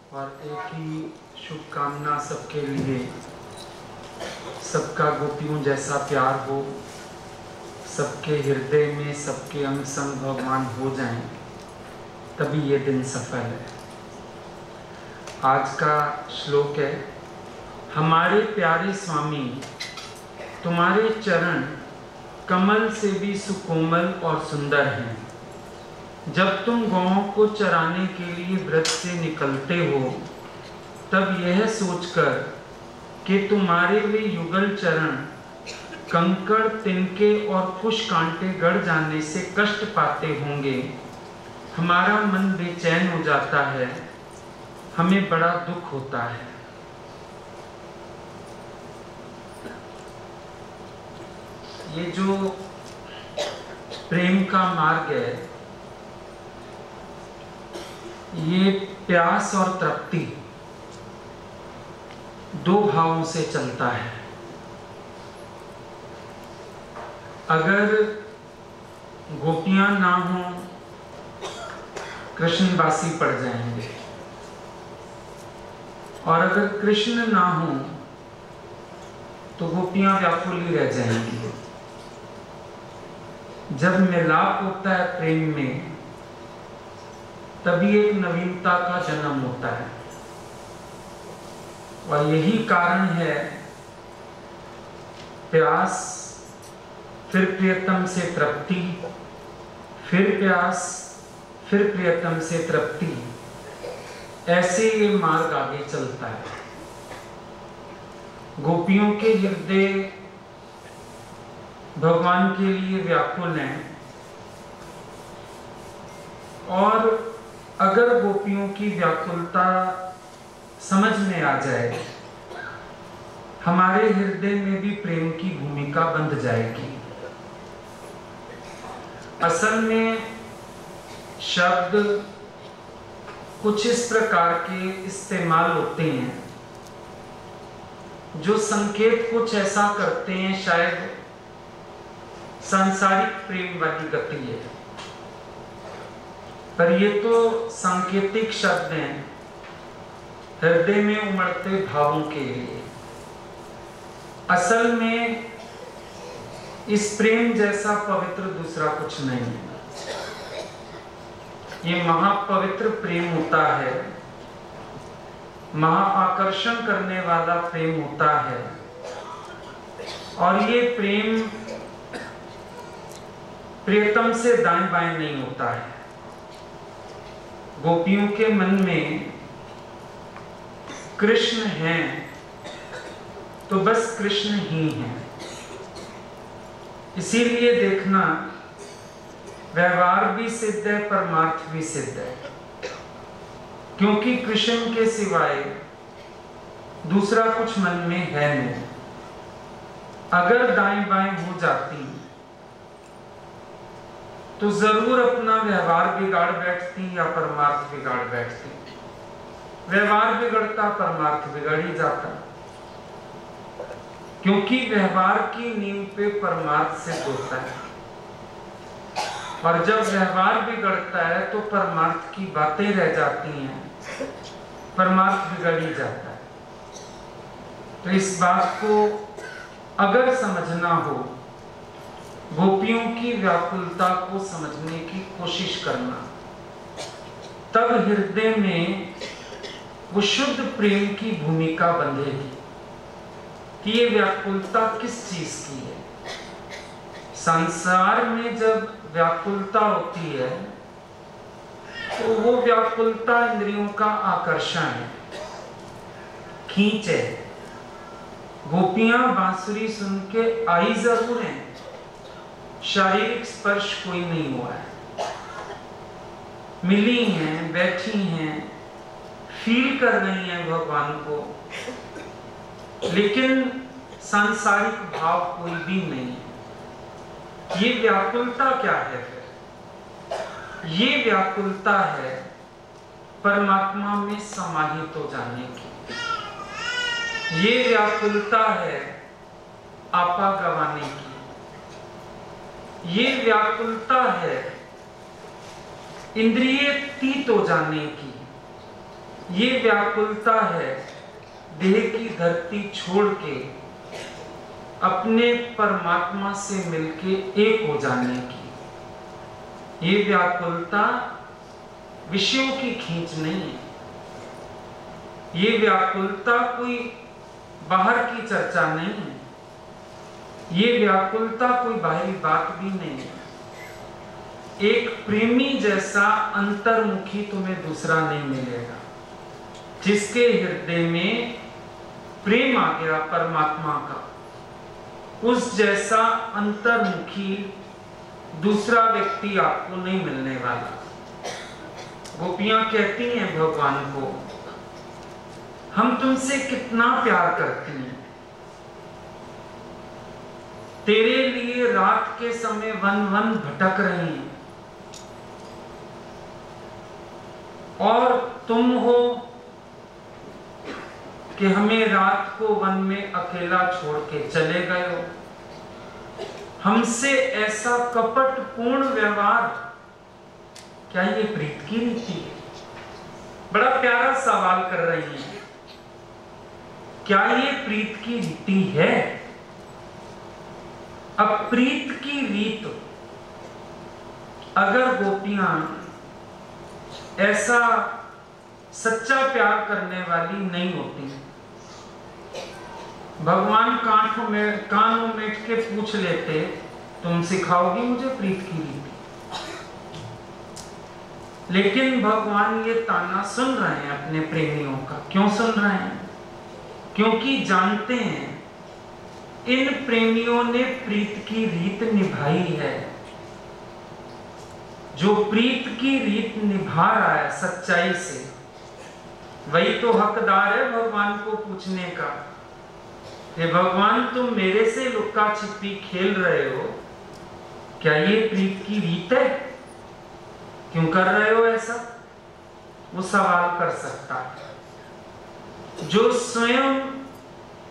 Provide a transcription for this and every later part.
और एक ही शुभकामना सबके लिए, सबका गोपियों जैसा प्यार हो, सबके हृदय में सबके अंग संग भगवान हो जाएं, तभी ये दिन सफल है। आज का श्लोक है, हमारे प्यारे स्वामी तुम्हारे चरण कमल से भी सुकोमल और सुंदर हैं। जब तुम गौओं को चराने के लिए व्रत से निकलते हो, तब यह सोचकर कि तुम्हारे वे युगल चरण कंकड़, तिनके और कुश कांटे गड़ जाने से कष्ट पाते होंगे, हमारा मन बेचैन हो जाता है, हमें बड़ा दुख होता है। ये जो प्रेम का मार्ग है, ये प्यास और तृप्ति दो भावों से चलता है। अगर गोपियां ना हो, कृष्णवासी पड़ जाएंगे, और अगर कृष्ण ना हो तो गोपियां व्याकुली रह जाएंगी। जब मिलाप होता है प्रेम में, तभी एक नवीनता का जन्म होता है। और यही कारण है प्यास, फिर प्रियतम से तृप्ति, फिर प्यास, फिर प्रियतम से तृप्ति, ऐसे ये मार्ग आगे चलता है। गोपियों के हृदय भगवान के लिए व्याकुल हैं, और अगर गोपियों की व्याकुलता समझ में आ जाए, हमारे हृदय में भी प्रेम की भूमिका बंध जाएगी। असल में शब्द कुछ इस प्रकार के इस्तेमाल होते हैं जो संकेत कुछ ऐसा करते हैं, शायद सांसारिक प्रेम वाली गति है, पर ये तो सांकेतिक शब्द हैं हृदय में उमड़ते भावों के लिए। असल में इस प्रेम जैसा पवित्र दूसरा कुछ नहीं है। ये महापवित्र प्रेम होता है, महाआकर्षण करने वाला प्रेम होता है, और ये प्रेम प्रियतम से दाएं बाएं नहीं होता है। गोपियों के मन में कृष्ण हैं तो बस कृष्ण ही हैं। इसीलिए देखना, व्यवहार भी सिद्ध है, परमार्थ भी सिद्ध है, क्योंकि कृष्ण के सिवाय दूसरा कुछ मन में है नहीं। अगर दाएं बाएं हो जाती तो जरूर अपना व्यवहार बिगाड़ बैठती या परमार्थ बिगाड़ बैठती। व्यवहार बिगड़ता, परमार्थ बिगड़ ही जाता, क्योंकि व्यवहार की नींव पे परमार्थ सिद्ध होता है, और जब व्यवहार बिगड़ता है तो परमार्थ की बातें रह जाती हैं, परमार्थ बिगड़ ही जाता है। तो इस बात को अगर समझना हो, गोपियों की व्याकुलता को समझने की कोशिश करना, तब हृदय में वो शुद्ध प्रेम की भूमिका बंधेगी कि ये व्याकुलता किस चीज की है। संसार में जब व्याकुलता होती है तो वो व्याकुलता इंद्रियों का आकर्षण है, खींच है। गोपियां बांसुरी सुन के आई जरूर हैं, शारीरिक स्पर्श कोई नहीं हुआ है, मिली हैं, बैठी हैं, फील कर रही हैं भगवान को, लेकिन सांसारिक भाव कोई भी नहीं है। ये व्याकुलता क्या है फिर? ये व्याकुलता है परमात्मा में समाहित हो जाने की। ये व्याकुलता है आपा गवाने की। ये व्याकुलता है इंद्रिय तीत हो जाने की। ये व्याकुलता है देह की धरती छोड़ के अपने परमात्मा से मिलके एक हो जाने की। ये व्याकुलता विषयों की खींच नहीं है। ये व्याकुलता कोई बाहर की चर्चा नहीं है। ये व्याकुलता कोई बाहरी बात भी नहीं है। एक प्रेमी जैसा अंतर्मुखी तुम्हें दूसरा नहीं मिलेगा, जिसके हृदय में प्रेम आ गया परमात्मा का, उस जैसा अंतर्मुखी दूसरा व्यक्ति आपको नहीं मिलने वाला। गोपियां कहती हैं भगवान को, हम तुमसे कितना प्यार करती हैं, तेरे लिए रात के समय वन वन भटक रही हैं, और तुम हो कि हमें रात को वन में अकेला छोड़ के चले गए हो। हमसे ऐसा कपटपूर्ण व्यवहार, क्या ये प्रीत की रीति है? बड़ा प्यारा सवाल कर रही है, क्या ये प्रीत की रीति है? अब प्रीत की रीत अगर गोपियां ऐसा सच्चा प्यार करने वाली नहीं होती, भगवान कानों में के पूछ लेते, तुम सिखाओगी मुझे प्रीत की रीति? लेकिन भगवान ये ताना सुन रहे हैं अपने प्रेमियों का। क्यों सुन रहे हैं? क्योंकि जानते हैं इन प्रेमियों ने प्रीत की रीत निभाई है। जो प्रीत की रीत निभा रहा है सच्चाई से, वही तो हकदार है भगवान को पूछने का कि भगवान तुम मेरे से लुक्का छिपी खेल रहे हो, क्या ये प्रीत की रीत है? क्यों कर रहे हो ऐसा? वो सवाल कर सकता है जो स्वयं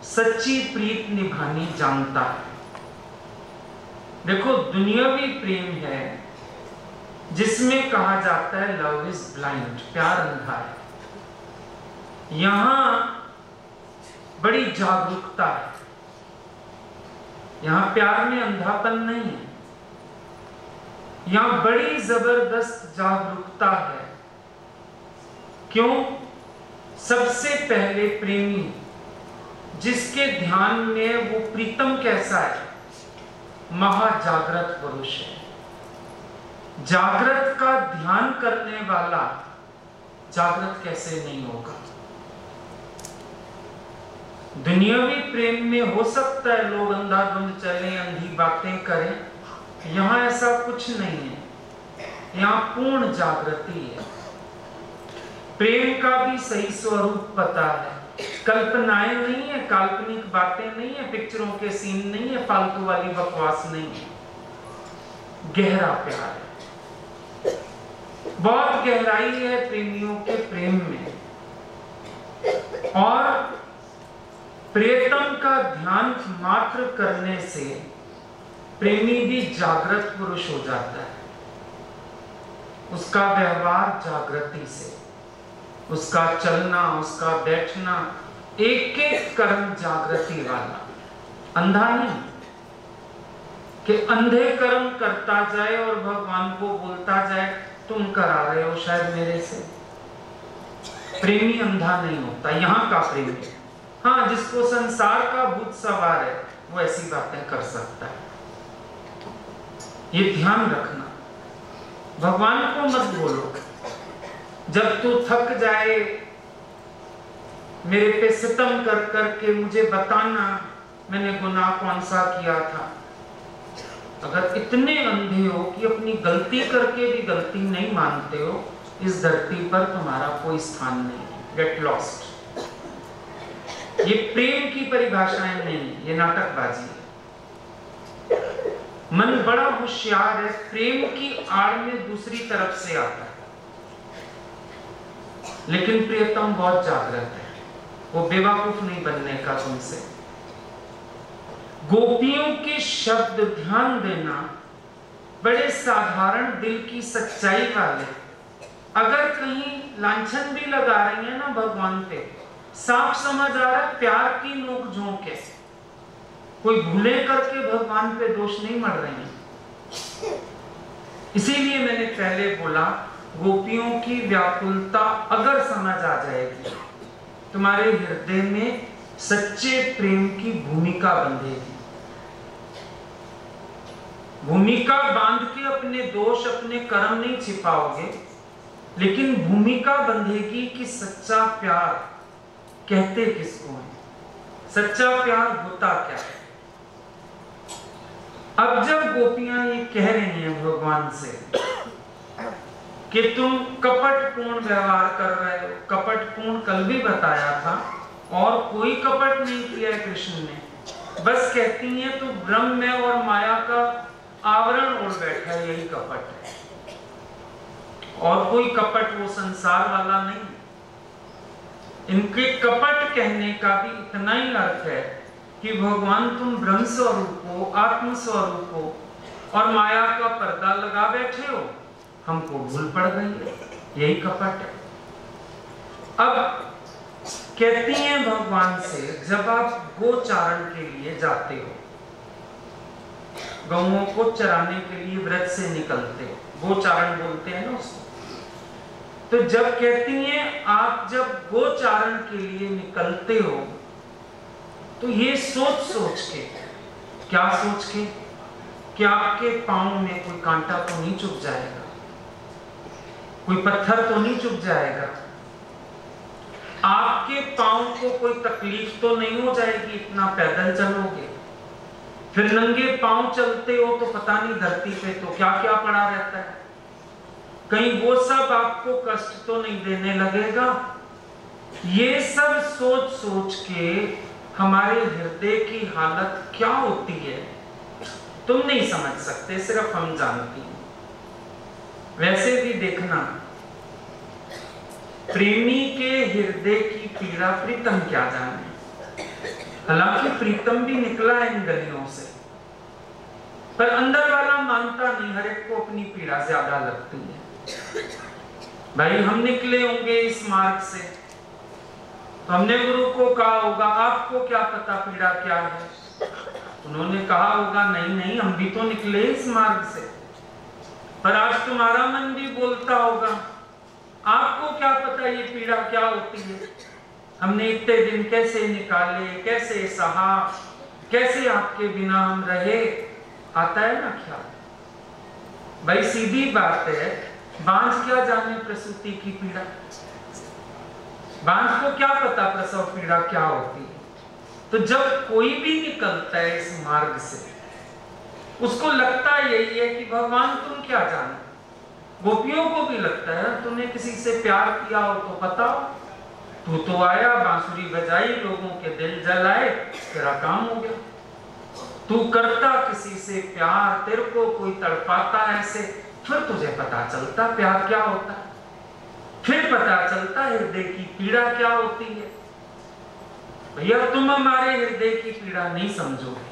सच्ची प्रीत निभानी जानता है। देखो, दुनियावी प्रेम है जिसमें कहा जाता है लव इज ब्लाइंड, प्यार अंधा है। यहां बड़ी जागरूकता है, यहां प्यार में अंधापन नहीं है, यहां बड़ी जबरदस्त जागरूकता है। क्यों? सबसे पहले प्रेमी जिसके ध्यान में वो प्रीतम कैसा है, महाजागृत पुरुष है। जागृत का ध्यान करने वाला जागृत कैसे नहीं होगा? दुनियावी प्रेम में हो सकता है लोग अंधाधुंध चले, अंधी बातें करें, यहां ऐसा कुछ नहीं है। यहां पूर्ण जागृति है। प्रेम का भी सही स्वरूप पता है, कल्पनाएं नहीं है, काल्पनिक बातें नहीं है, पिक्चरों के सीन नहीं है, फालतू वाली बकवास नहीं है। गहरा प्यार है, बहुत गहराई है प्रेमियों के प्रेम में। और प्रियतम का ध्यान मात्र करने से प्रेमी भी जागृत पुरुष हो जाता है। उसका व्यवहार जागृति से, उसका चलना, उसका बैठना, एक एक कर्म जागृति वाला, अंधा नहीं कि अंधे कर्म करता जाए और भगवान को बोलता जाए तुम करा रहे हो शायद मेरे से। प्रेमी अंधा नहीं होता, यहाँ का प्रेमी। हाँ, जिसको संसार का भूत सवार है वो ऐसी बातें कर सकता है। ये ध्यान रखना, भगवान को मत बोलो जब तू थक जाए मेरे पे सितम कर करके मुझे बताना मैंने गुनाह कौन सा किया था। अगर इतने अंधे हो कि अपनी गलती करके भी गलती नहीं मानते हो, इस धरती पर तुम्हारा कोई स्थान नहीं। Get lost. ये प्रेम की परिभाषाएं नहीं, ये नाटकबाजी है। मन बड़ा होशियार है, प्रेम की आड़ में दूसरी तरफ से आता है। लेकिन प्रियतम बहुत जागृत है, वो बेवकूफ नहीं बनने का तुमसे। गोपियों के शब्द ध्यान देना, बड़े साधारण दिल की सच्चाई वाले, अगर कहीं लांछन भी लगा रही है ना भगवान पे, साफ समझ आ रहा है प्यार की नोक झोंक है, कोई भूले करके भगवान पे दोष नहीं मर रहे हैं। इसीलिए मैंने पहले बोला, गोपियों की व्याकुलता अगर समझ आ जाएगी, तुम्हारे हृदय में सच्चे प्रेम की भूमिका बंधेगी। भूमिका बांध के अपने दोष, अपने कर्म नहीं छिपाओगे, लेकिन भूमिका बंधेगी कि सच्चा प्यार कहते किसको है, सच्चा प्यार होता क्या है। अब जब गोपियां ये कह रही हैं भगवान से कि तुम कपटपूर्ण व्यवहार कर रहे हो, कपटपूर्ण कल भी बताया था, और कोई कपट नहीं किया है कृष्ण ने, बस कहती हैं तो ब्रह्म में और माया का आवरण ओढ़ बैठा है, यही कपट है, और कोई कपट वो संसार वाला नहीं। इनके कपट कहने का भी इतना ही अर्थ है कि भगवान तुम ब्रह्म स्वरूप हो, आत्म स्वरूप हो, और माया का पर्दा लगा बैठे हो, हमको भूल पड़ गई है, यही कपट है। अब कहती हैं भगवान से, जब आप गोचारण के लिए जाते हो, गौओं को चराने के लिए व्रत से निकलते हो, गोचारण बोलते हैं ना उसको, तो जब कहती हैं आप जब गोचारण के लिए निकलते हो, तो ये सोच सोच के, क्या सोच के, कि आपके पांव में कोई कांटा तो नहीं चुभ जाएगा, कोई पत्थर तो नहीं चुभ जाएगा, आपके पांव को कोई तकलीफ तो नहीं हो जाएगी, इतना पैदल चलोगे, फिर नंगे पांव चलते हो तो पता नहीं धरती पे तो क्या क्या पड़ा रहता है, कहीं वो सब आपको कष्ट तो नहीं देने लगेगा। ये सब सोच सोच के हमारे हृदय की हालत क्या होती है तुम नहीं समझ सकते, सिर्फ हम जानती हैं। वैसे भी देखना, प्रेमी के हृदय की पीड़ा प्रीतम क्या जाने, हालांकि प्रीतम भी निकला है इन गलियों से, पर अंदर वाला मानता नहीं, हर एक को अपनी पीड़ा ज्यादा लगती है। भाई हम निकले होंगे इस मार्ग से, तो हमने गुरु को कहा होगा आपको क्या पता पीड़ा क्या है, उन्होंने कहा होगा नहीं नहीं हम भी तो निकले इस मार्ग से, पर आज तुम्हारा मन भी बोलता होगा आपको क्या पता ये पीड़ा क्या होती है, हमने इतने दिन कैसे निकाले, कैसे सहा, कैसे आपके बिना हम रहे, आता है ना ख्याल। भाई सीधी बात है, बांझ क्या जाने प्रसूति की पीड़ा, बांझ को क्या पता प्रसव पीड़ा क्या होती है। तो जब कोई भी निकलता है इस मार्ग से, उसको लगता यही है कि भगवान तुम क्या जानो। गोपियों को भी लगता है तुम्हें किसी से प्यार किया हो तो बताओ, तू तो आया बांसुरी बजाई, लोगों के दिल जलाए, तेरा काम हो गया। तू करता किसी से प्यार, तेरे को कोई तड़पाता ऐसे, फिर तुझे पता चलता प्यार क्या होता है, फिर पता चलता हृदय की पीड़ा क्या होती है। भैया तुम हमारे हृदय की पीड़ा नहीं समझोगे,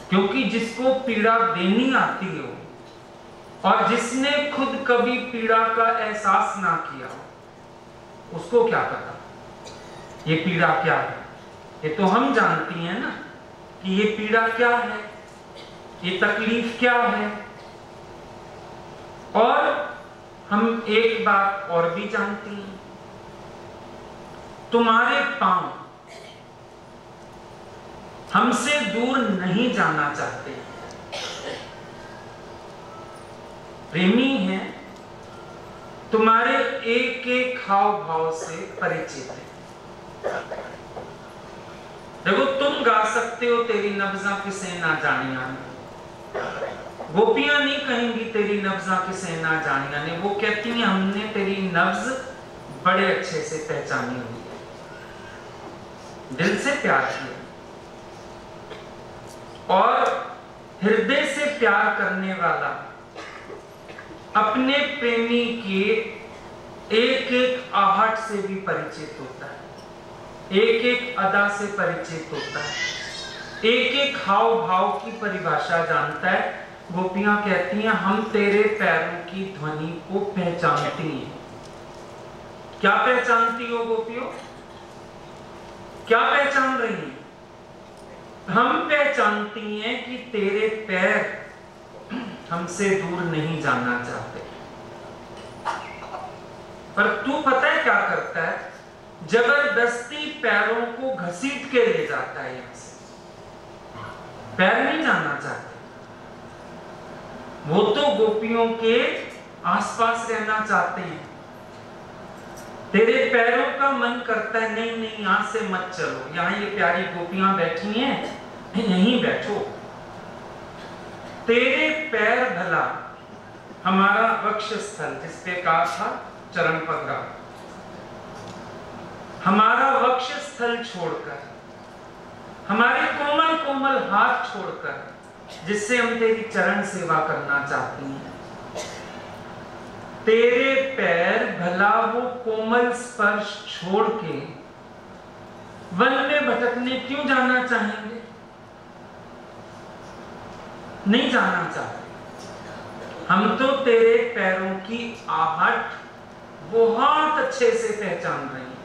क्योंकि जिसको पीड़ा देनी आती हो और जिसने खुद कभी पीड़ा का एहसास ना किया हो, उसको क्या पता ये पीड़ा क्या है। ये तो हम जानती हैं ना कि ये पीड़ा क्या है, ये तकलीफ क्या है। और हम एक बात और भी जानती हैं, तुम्हारे पांव हमसे दूर नहीं जाना चाहते, प्रेमी हैं, तुम्हारे एक एक हाव भाव से परिचित है। देखो तुम गा सकते हो तेरी नब्ज़ा किसे ना जानिया ने, गोपियां नहीं कहेंगी तेरी नब्ज़ा किसे ना जानिया ने, वो कहती हैं हमने तेरी नब्ज़ बड़े अच्छे से पहचानी हुई है, दिल से प्यार किया। और हृदय से प्यार करने वाला अपने प्रेमी के एक एक आहट से भी परिचित होता है, एक एक अदा से परिचित होता है, एक एक हाव भाव की परिभाषा जानता है, गोपियां कहती हैं हम तेरे पैरों की ध्वनि को पहचानती हैं। क्या पहचानती हो गोपियों? क्या पहचान रही हैं? हम पहचानती हैं कि तेरे पैर हमसे दूर नहीं जाना चाहते। पर तू पता है क्या करता है? जबरदस्ती पैरों को घसीट के ले जाता है यहां से। पैर नहीं जाना चाहते, वो तो गोपियों के आसपास रहना चाहते हैं। तेरे पैरों का मन करता है नहीं नहीं यहां से मत चलो, यहां ये प्यारी गोपियां बैठी हैं, यहीं बैठो। तेरे पैर भला हमारा वक्षस्थल, जिसपे कहा था चरण पगड़ा, हमारा वक्षस्थल छोड़कर, हमारे कोमल कोमल हाथ छोड़कर, जिससे हम तेरी चरण सेवा करना चाहते हैं, तेरे पैर भला वो कोमल स्पर्श छोड़ के वन में भटकने क्यों जाना चाहेंगे? नहीं जाना चाहते। हम तो तेरे पैरों की आहट बहुत अच्छे से पहचान रहे हैं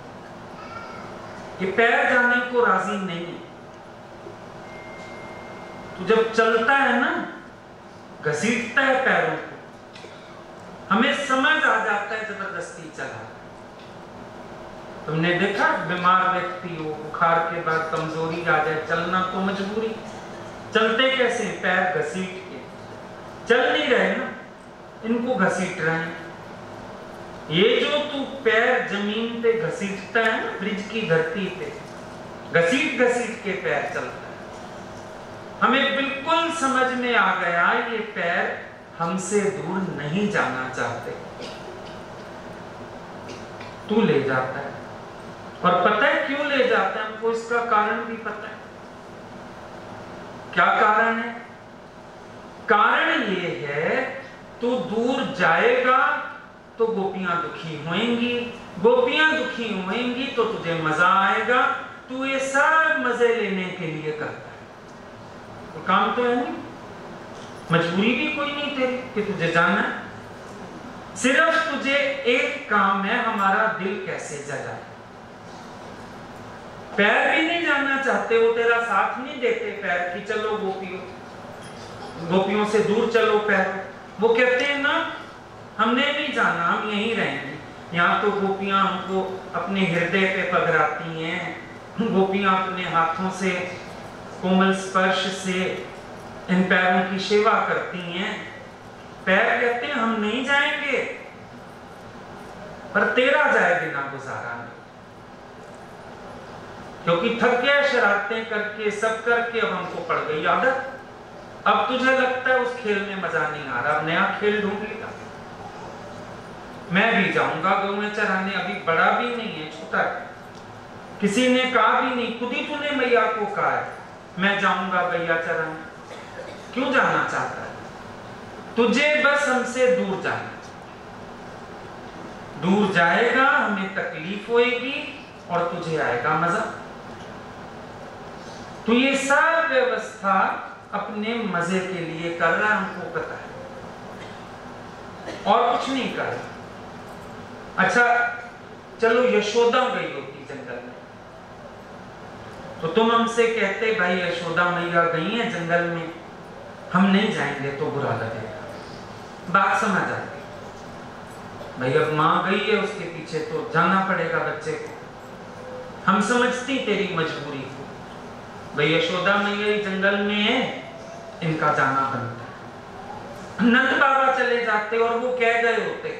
कि पैर जाने को राजी नहीं है। तो जब चलता है ना, घसीटता है पैरों को, हमें समझ आ जाता है जबरदस्ती चला। तुमने देखा बीमार व्यक्ति हो, बुखार के बाद कमजोरी आ जाए, चलना तो मजबूरी, चलते कैसे? पैर घसीट के। चल नहीं रहे ना, इनको घसीट रहे हैं। ये जो तू पैर जमीन पे घसीटता है ना, ब्रिज की धरती पे घसीट घसीट के पैर चलता है, हमें बिल्कुल समझ में आ गया ये पैर हमसे दूर नहीं जाना चाहते। तू ले जाता है, और पता है क्यों ले जाता है? हमको इसका कारण भी पता है। क्या कारण है? कारण ये है, तू दूर जाएगा तो गोपियां दुखी होंगी, गोपियां दुखी होंगी तो तुझे मजा आएगा। तू ये सब मजे लेने के लिए करता है, तो काम तो है नहीं, मजबूरी भी कोई नहीं तेरी कि तुझे जाना है। सिर्फ तुझे एक काम है, हमारा दिल कैसे जलाए। पैर भी नहीं जाना चाहते, वो तेरा साथ नहीं देते पैर कि चलो गोपियों से दूर चलो पैर। वो कहते हैं ना हमने नहीं जाना, हम यहीं रहेंगे। यहाँ तो गोपियां हमको अपने हृदय पे पधराती हैं, गोपियां अपने हाथों से कोमल स्पर्श से इन पैरों की सेवा करती हैं। पैर कहते हैं हम नहीं जाएंगे, पर तेरा जाए बिना गुजारा नहीं, क्योंकि थक गया शरारतें करके, सब करके, अब हमको पड़ गई आदत। अब तुझे लगता है उस खेल में मजा नहीं आ रहा, अब नया खेल ढूंढ लेगा। मैं भी जाऊंगा गौएं चराने, अभी बड़ा भी नहीं है, छोटा है। किसी ने कहा भी नहीं, खुद ही तूने मैया को कहा है मैं जाऊंगा गैया चराने। क्यों जाना चाहता है? तुझे बस हमसे दूर जाना, दूर जाएगा हमें तकलीफ होएगी और तुझे आएगा मजा। तो ये सब व्यवस्था अपने मजे के लिए कर रहा है, हमको पता है, और कुछ नहीं कर रहा। अच्छा चलो यशोदा गई होती जंगल में, तो तुम हमसे कहते भाई यशोदा मैया गई है जंगल में, हम नहीं जाएंगे तो बुरा लगेगा। बात समझ आती भाई, अब माँ गई है उसके पीछे तो जाना पड़ेगा बच्चे को। हम समझती तेरी मजबूरी को, भाई यशोदा मैया जंगल में है, इनका जाना बनता है। नंद बाबा चले जाते और वो कह गए होते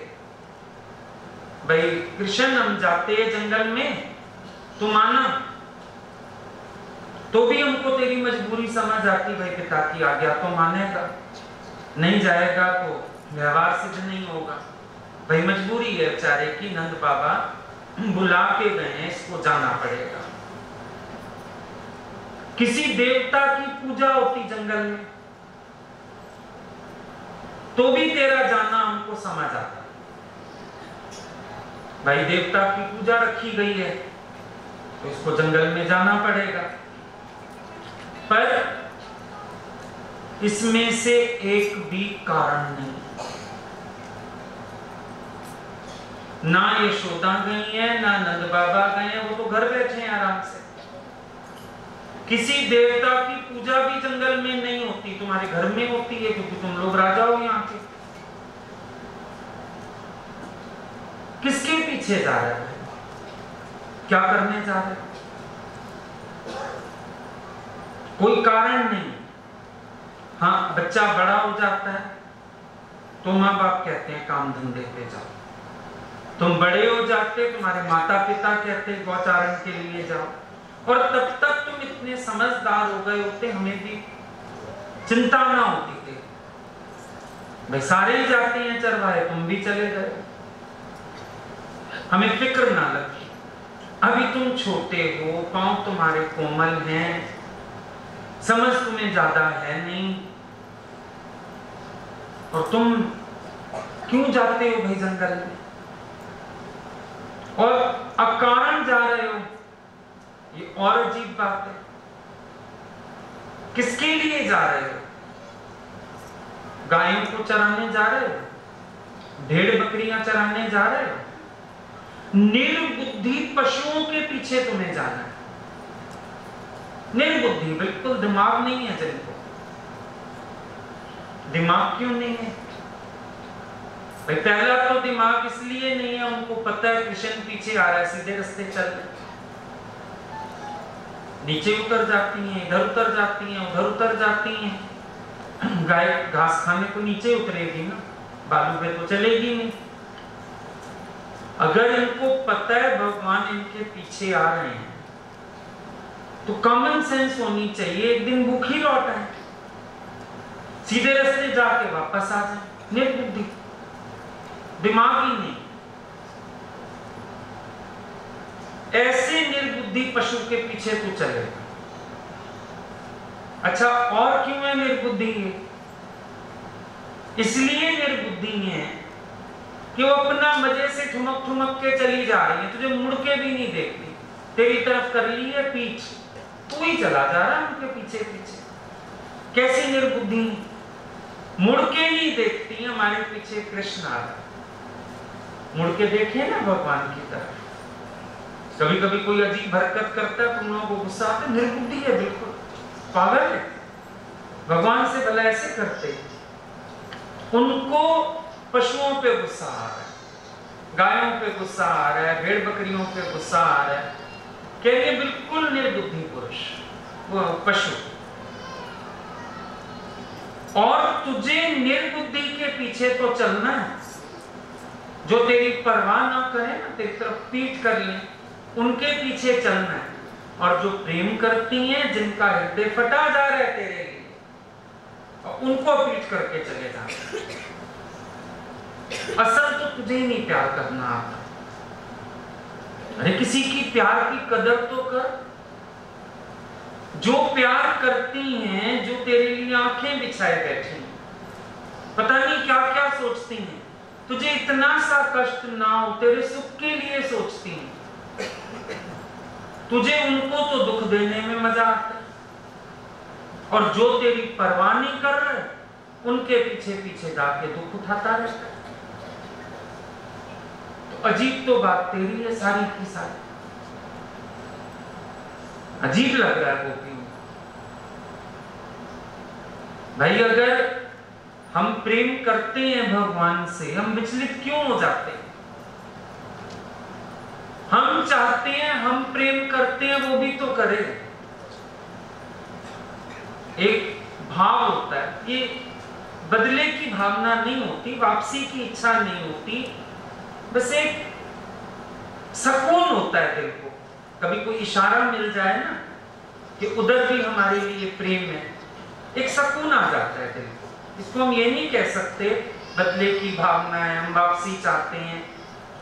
भाई कृष्ण हम जाते हैं जंगल में, तू माना, तो भी हमको तेरी मजबूरी समझ आती, भाई पिता की आज्ञा तो मानेगा, नहीं जाएगा तो व्यवहार सिद्ध नहीं होगा। भाई मजबूरी है बेचारे की, नंद बाबा बुला के गए, इसको जाना पड़ेगा। किसी देवता की पूजा होती जंगल में, तो भी तेरा जाना हमको समझ आता। भाई देवता की पूजा रखी गई है तो इसको जंगल में जाना पड़ेगा। पर इसमें से एक भी कारण नहीं। ना यशोदा गई है, ना नंद बाबा गए हैं, वो तो घर बैठे हैं आराम से। किसी देवता की पूजा भी जंगल में नहीं होती, तुम्हारे घर में होती है, क्योंकि तुम लोग राजा हो यहाँ के। किसके पीछे जा रहे हो? क्या करने जा रहे हो? कोई कारण नहीं। हाँ, बच्चा बड़ा हो जाता है तो माँ बाप कहते हैं काम धंधे पे जाओ। तुम बड़े हो जाते, तुम्हारे माता पिता कहते हैं गौचारण के लिए जाओ। और तब तक तुम इतने समझदार हो गए होते, हमें भी चिंता ना होती थी। भाई सारे ही जाते हैं चरवाहे, तुम भी चले गए, हमें फिक्र ना लगी। अभी तुम छोटे हो, पांव तुम्हारे कोमल हैं, समझ तुम्हें ज्यादा है नहीं, और तुम क्यों जाते हो भाई जंगल में? और अकारण जा रहे हो, ये और अजीब बात है। किसके लिए जा रहे हो? गायों को चराने जा रहे हो? भेड़ बकरियां चराने जा रहे हो? निर्बुद्धि पशुओं के पीछे तुम्हें जाना है। निर्बुद्धि, बिल्कुल दिमाग नहीं है जिनको। दिमाग क्यों नहीं है भाई? पहला तो दिमाग इसलिए नहीं है, उनको पता है कृष्ण पीछे आ रहा है, सीधे रास्ते चल रहे। नीचे उतर जाती हैं, इधर उतर जाती हैं, उधर उतर जाती हैं। गाय घास खाने को नीचे उतरेगी ना, बालू पे तो चलेगी नहीं। अगर इनको पता है भगवान इनके पीछे आ रहे हैं, तो कॉमन सेंस होनी चाहिए, एक दिन भूखी लौट आए, सीधे रास्ते जाके वापस आ जाए। निर्बुद्धि, दिमाग ही नहीं। ऐसे निर्बुद्धि पशु के पीछे तू चलेगा। अच्छा, और क्यों है निर्बुद्धि? इसलिए निर्बुद्धि है कि वो अपना मजे से ठुमक ठुमक के चली जा रही है, तुझे मुड़ के भी नहीं देखती, तेरी तरफ कर ली है पीठ, तू ही चला जा रहा है उनके पीछे पीछे। कैसी निर्बुद्धि? मुड़ के नहीं देखती, हमारे पीछे कृष्ण आ रहा, मुड़ के देखे ना भगवान की तरफ। कभी कभी कोई अजीब हरकत करता है, तुम लोगों को गुस्सा आता है, निर्बुद्धि है, बिल्कुल पागल है। भगवान से भला ऐसे करते? उनको पशुओं पे गुस्सा आ रहा है, गायों पे गुस्सा आ रहा है, भेड़ बकरियों पे गुस्सा आ रहा है, कह रहे बिल्कुल निर्बुद्धि पुरुष, वो पशु। और तुझे निर्बुद्धि के पीछे तो चलना है, जो तेरी परवाह ना करे ना, तेरी तरफ पीठ कर ले, उनके पीछे चलना है। और जो प्रेम करती हैं, जिनका हृदय फटा जा रहा है तेरे लिए, और उनको पीठ करके चले जाना। असल तो तुझे ही नहीं प्यार करना आता। अरे किसी की प्यार की कदर तो कर। जो प्यार करती हैं, जो तेरे लिए आंखें बिछाए बैठी हैं, पता नहीं क्या क्या सोचती हैं, तुझे इतना सा कष्ट ना हो, तेरे सुख के लिए सोचती हैं। तुझे उनको तो दुख देने में मजा आता है, और जो तेरी परवाह नहीं कर रहे, उनके पीछे पीछे जाके दुख उठाता रहता है। तो अजीब तो बात तेरी है सारी की सारी। अजीब लग रहा है गोपियों भाई। अगर हम प्रेम करते हैं भगवान से, हम विचलित क्यों हो जाते हैं? हम चाहते हैं, हम प्रेम करते हैं, वो भी तो करे। एक भाव होता है, ये बदले की भावना नहीं होती, वापसी की इच्छा नहीं होती, बस एक सुकून होता है दिल को। कभी कोई इशारा मिल जाए ना कि उधर भी हमारे लिए प्रेम है, एक सुकून आ जाता है दिल को। इसको हम ये नहीं कह सकते बदले की भावना है, हम वापसी चाहते हैं,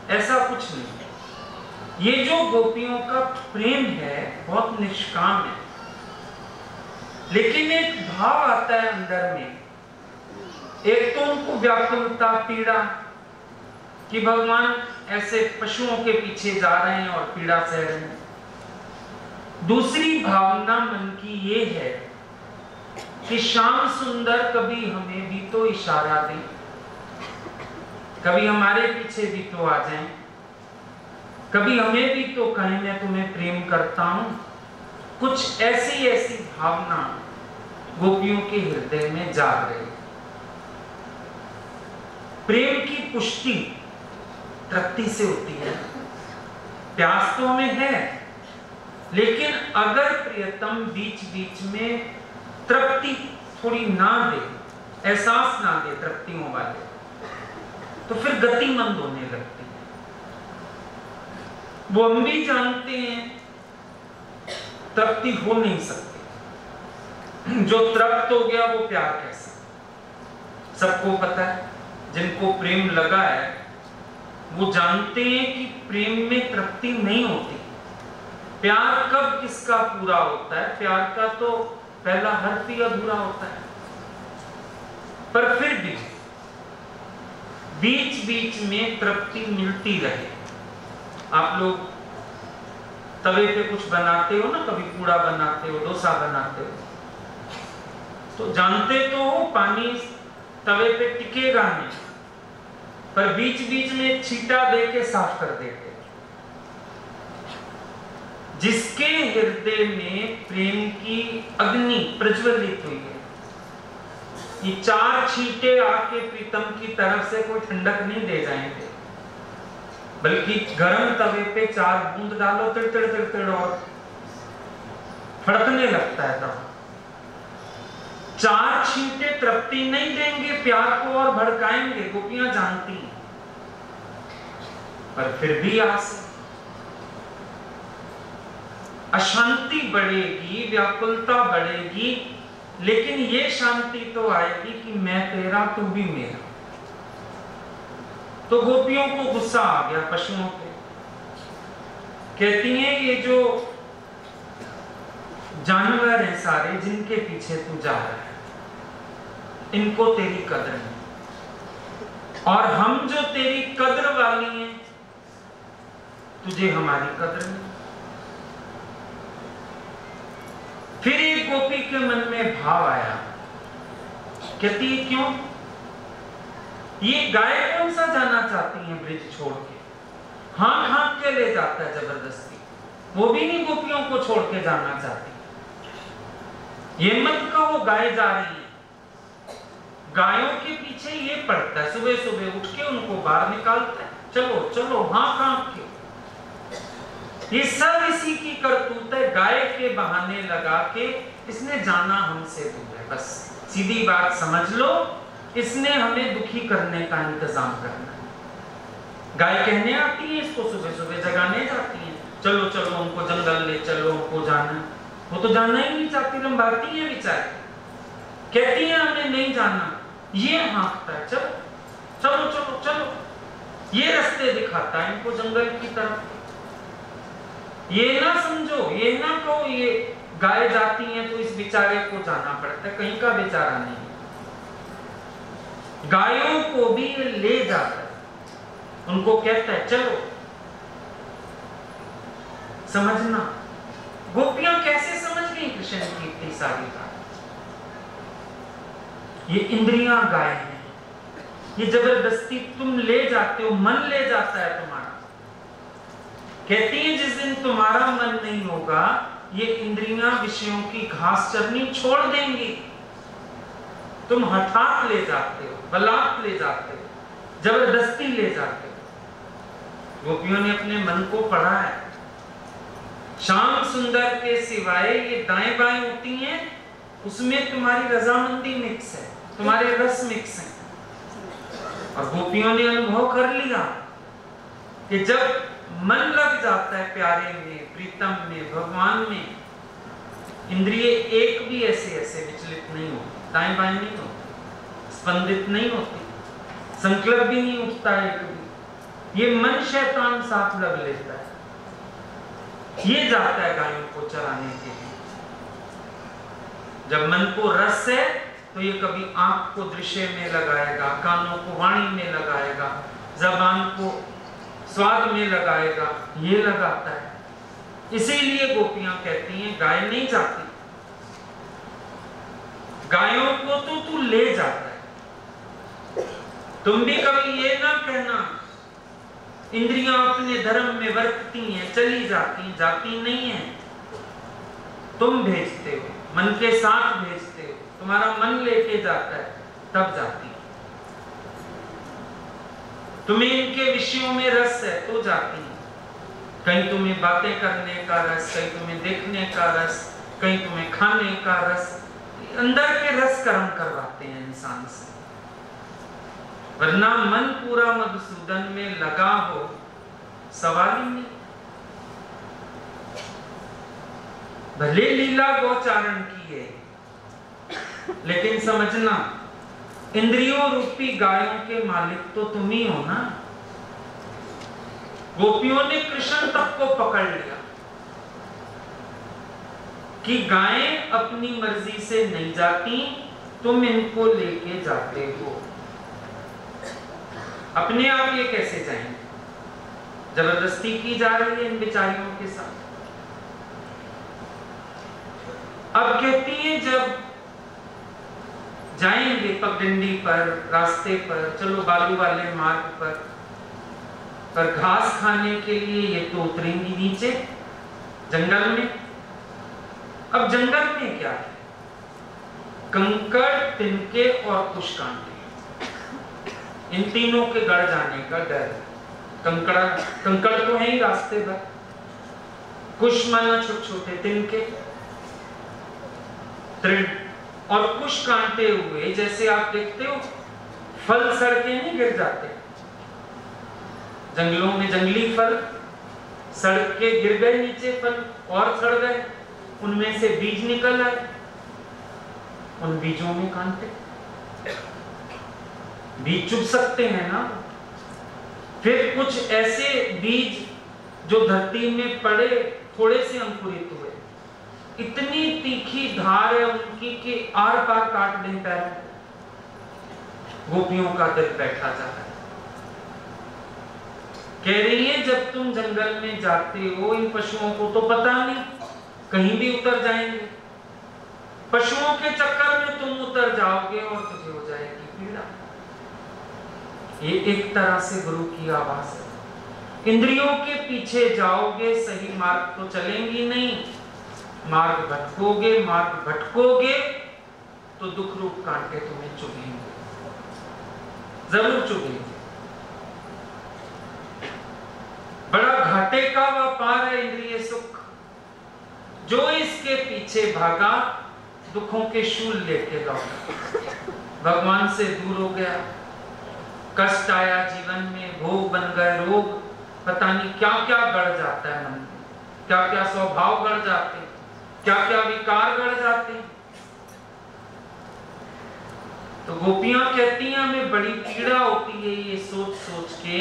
ऐसा कुछ नहीं। ये जो गोपियों का प्रेम है बहुत निष्काम है, लेकिन एक भाव आता है अंदर में। एक तो उनको व्याकुलता, पीड़ा कि भगवान ऐसे पशुओं के पीछे जा रहे हैं और पीड़ा सह रहे हैं। दूसरी भावना मन की ये है कि श्याम सुंदर कभी हमें भी तो इशारा दें, कभी हमारे पीछे भी तो आ जाएं, कभी हमें भी तो कहें मैं तुम्हें प्रेम करता हूं। कुछ ऐसी ऐसी भावना गोपियों के हृदय में जाग रही। प्रेम की पुष्टि तृप्ति से होती है। प्यास तो हमें है, लेकिन अगर प्रियतम बीच बीच में तृप्ति थोड़ी ना दे, एहसास ना दे तृप्तियों वाले, तो फिर गति मंद होने लगती है। वो हम भी जानते हैं तृप्ति हो नहीं सकती। जो तृप्त हो गया वो प्यार कैसा? सबको पता है, जिनको प्रेम लगा है वो जानते हैं कि प्रेम में तृप्ति नहीं होती। प्यार कब किसका पूरा होता है? प्यार का तो पहला हर्फ ही अधूरा होता है। पर फिर भी बीच बीच में तृप्ति मिलती रहे। आप लोग तवे पे कुछ बनाते हो ना, कभी पूड़ा बनाते हो, डोसा बनाते हो, तो जानते तो हो पानी तवे पे टिकेगा नहीं, पर बीच बीच में छींटा दे के साफ कर देते। जिसके हृदय में प्रेम की अग्नि प्रज्वलित हुई है, ये चार छींटे आके प्रीतम की तरफ से कोई ठंडक नहीं दे जाएंगे, बल्कि गर्म तवे पे चार बूंद डालो, तिड़-तिड़ तिड़-तिड़ और फड़कने लगता है तब। चार छींटे तृप्ति नहीं देंगे, प्यार को और भड़काएंगे, गोपियां जानती हैं। पर फिर भी आस, अशांति बढ़ेगी, व्याकुलता बढ़ेगी, लेकिन ये शांति तो आएगी कि मैं तेरा तू भी मेरा। तो गोपियों को गुस्सा आ गया पशुओं पे। कहती हैं ये जो जानवर हैं सारे जिनके पीछे तू जा रहा है, इनको तेरी कदर नहीं, और हम जो तेरी कदर वाली हैं तुझे हमारी कदर नहीं। फिर एक गोपी के मन में भाव आया, कहती है क्यों? ये गाय कौन सा जाना चाहती है ब्रिज छोड़ के? हाँक हाँक के ले जाता है जबरदस्ती, वो भी नहीं गोपियों को छोड़ के जाना चाहती। ये मत कहो गाय जा रही है, गायों के पीछे ये पड़ता है, सुबह सुबह उठ के उनको बाहर निकालता है, चलो चलो हाँक हाँक के। ये सब इसी की करतूत है, गाय के बहाने लगा के इसने जाना हमसे दूर है। बस सीधी बात समझ लो, इसने हमें दुखी करने का इंतजाम करना है। गाय कहने आती है इसको, सुबह सुबह जगाने जाती है, चलो चलो उनको जंगल ले चलो, उनको जाना। वो तो जाना ही नहीं चाहती, रंभाती है बेचारी, कहती है हमें नहीं जाना। ये हाँकता है चलो चलो चलो चलो, ये रास्ते दिखाता है इनको जंगल की तरफ। ये ना समझो, ये ना कहो ये गाय जाती है तो इस बेचारे को जाना पड़ता है, कहीं का बेचारा नहीं। गायों को भी ये ले जाता है, उनको कहता है चलो। समझना, गोपियां कैसे समझ गई कृष्ण की इतनी सारी बात? ये इंद्रियां गाय हैं, ये जबरदस्ती तुम ले जाते हो, मन ले जाता है तुम्हारा। कहती है जिस दिन तुम्हारा मन नहीं होगा, ये इंद्रियां विषयों की घास चरनी छोड़ देंगी। तुम हठात ले जाते हो, बलात् ले जाते हो, जबरदस्ती ले जाते हो। गोपियों ने अपने मन को पढ़ा है। श्याम सुंदर के सिवाय ये दाएं बाएं होती हैं, उसमें तुम्हारी रजामंदी मिक्स है, तुम्हारे रस मिक्स हैं। और गोपियों ने अनुभव कर लिया कि जब मन लग जाता है प्यारे में, प्रीतम में, भगवान में, इंद्रिय एक भी ऐसे ऐसे विचलित नहीं होती, दाएं बाएं नहीं होती, स्पंदित नहीं होती, संकल्प भी नहीं उठता है कभी। ये मन शैतान साथ लग लेता है, ये जाता है गायों को चराने के लिए। जब मन को रस है तो ये कभी आंख को दृश्य में लगाएगा, कानों को वाणी में लगाएगा, जबान को स्वाद में लगाएगा, ये लगाता है। इसीलिए गोपियां कहती हैं गाय नहीं जाती, गायों को तो तू ले जाता है। तुम भी कभी ये ना कहना इंद्रियां अपने धर्म में वर्तती हैं, चली जाती नहीं है। तुम भेजते हो, मन के साथ भेजते हो, तुम्हारा मन लेके जाता है तब जाती है। तुम्हें इनके विषयों में रस है तो जाती है। कहीं तुम्हें बातें करने का रस, कहीं तुम्हें देखने का रस, कहीं तुम्हें खाने का रस, अंदर के रस कर्म करवाते हैं इंसान से। वरना मन पूरा मधुसूदन में लगा हो, सवाल ही नहीं। भले लीला गोचारण की है, लेकिन समझना इंद्रियों रूपी गायों के मालिक तो तुम ही हो ना। गोपियों ने कृष्ण तक को पकड़ लिया कि गायें अपनी मर्जी से नहीं जाती, तुम इनको लेके जाते हो। अपने आप ये कैसे जाएंगे? जबरदस्ती की जा रही है इन बेचारियों के साथ। अब कहती है जब जाएंगे पगडंडी पर, रास्ते पर, चलो बालू वाले मार्ग पर घास खाने के लिए ये तो उतरेंगी नीचे जंगल में। अब जंगल में क्या है? कंकड़, तिनके और कुश कांटे, इन तीनों के गड़ जाने का डर है। कंकड़ तो है ही रास्ते पर, कुश माना छोटे छोटे तिनके, तृण, और कुश कांटे हुए जैसे आप देखते हो फल सड़के नहीं गिर जाते जंगलों में, जंगली फल सड़क के गिर गए नीचे, फल और सड़ गए, उनमें से बीज निकल आए, उन बीजों में कांटे। बीज चुभ सकते हैं ना। फिर कुछ ऐसे बीज जो धरती में पड़े, थोड़े से अंकुरित हुए, इतनी तीखी धार है उनकी कि आर पार काट देता है। गोपियों का दिल बैठा जाता है। कह रही है जब तुम जंगल में जाते हो, इन पशुओं को तो पता नहीं, कहीं भी उतर जाएंगे। पशुओं के चक्कर में तुम उतर जाओगे और तुझे हो जाएगी पीड़ा। ये एक तरह से गुरु की आवाज है। इंद्रियों के पीछे जाओगे, सही मार्ग तो चलेंगी नहीं, मार्ग भटकोगे तो दुख रूप कांटे तुम्हें चुभेंगे, जरूर चुभेंगे। बड़ा घाटे का व्यापार है इंद्रिय सुख। जो इसके पीछे भागा दुखों के शूल लेके लौटा, भगवान से दूर हो गया, कष्ट आया जीवन में, भोग बन गए रोग, पता नहीं क्या क्या गढ़ जाता है मन में, क्या क्या स्वभाव गढ़ जाते हैं, क्या क्या विकार गढ़ जाते हैं। तो गोपियां कहती हैं हमें बड़ी पीड़ा होती है ये सोच सोच के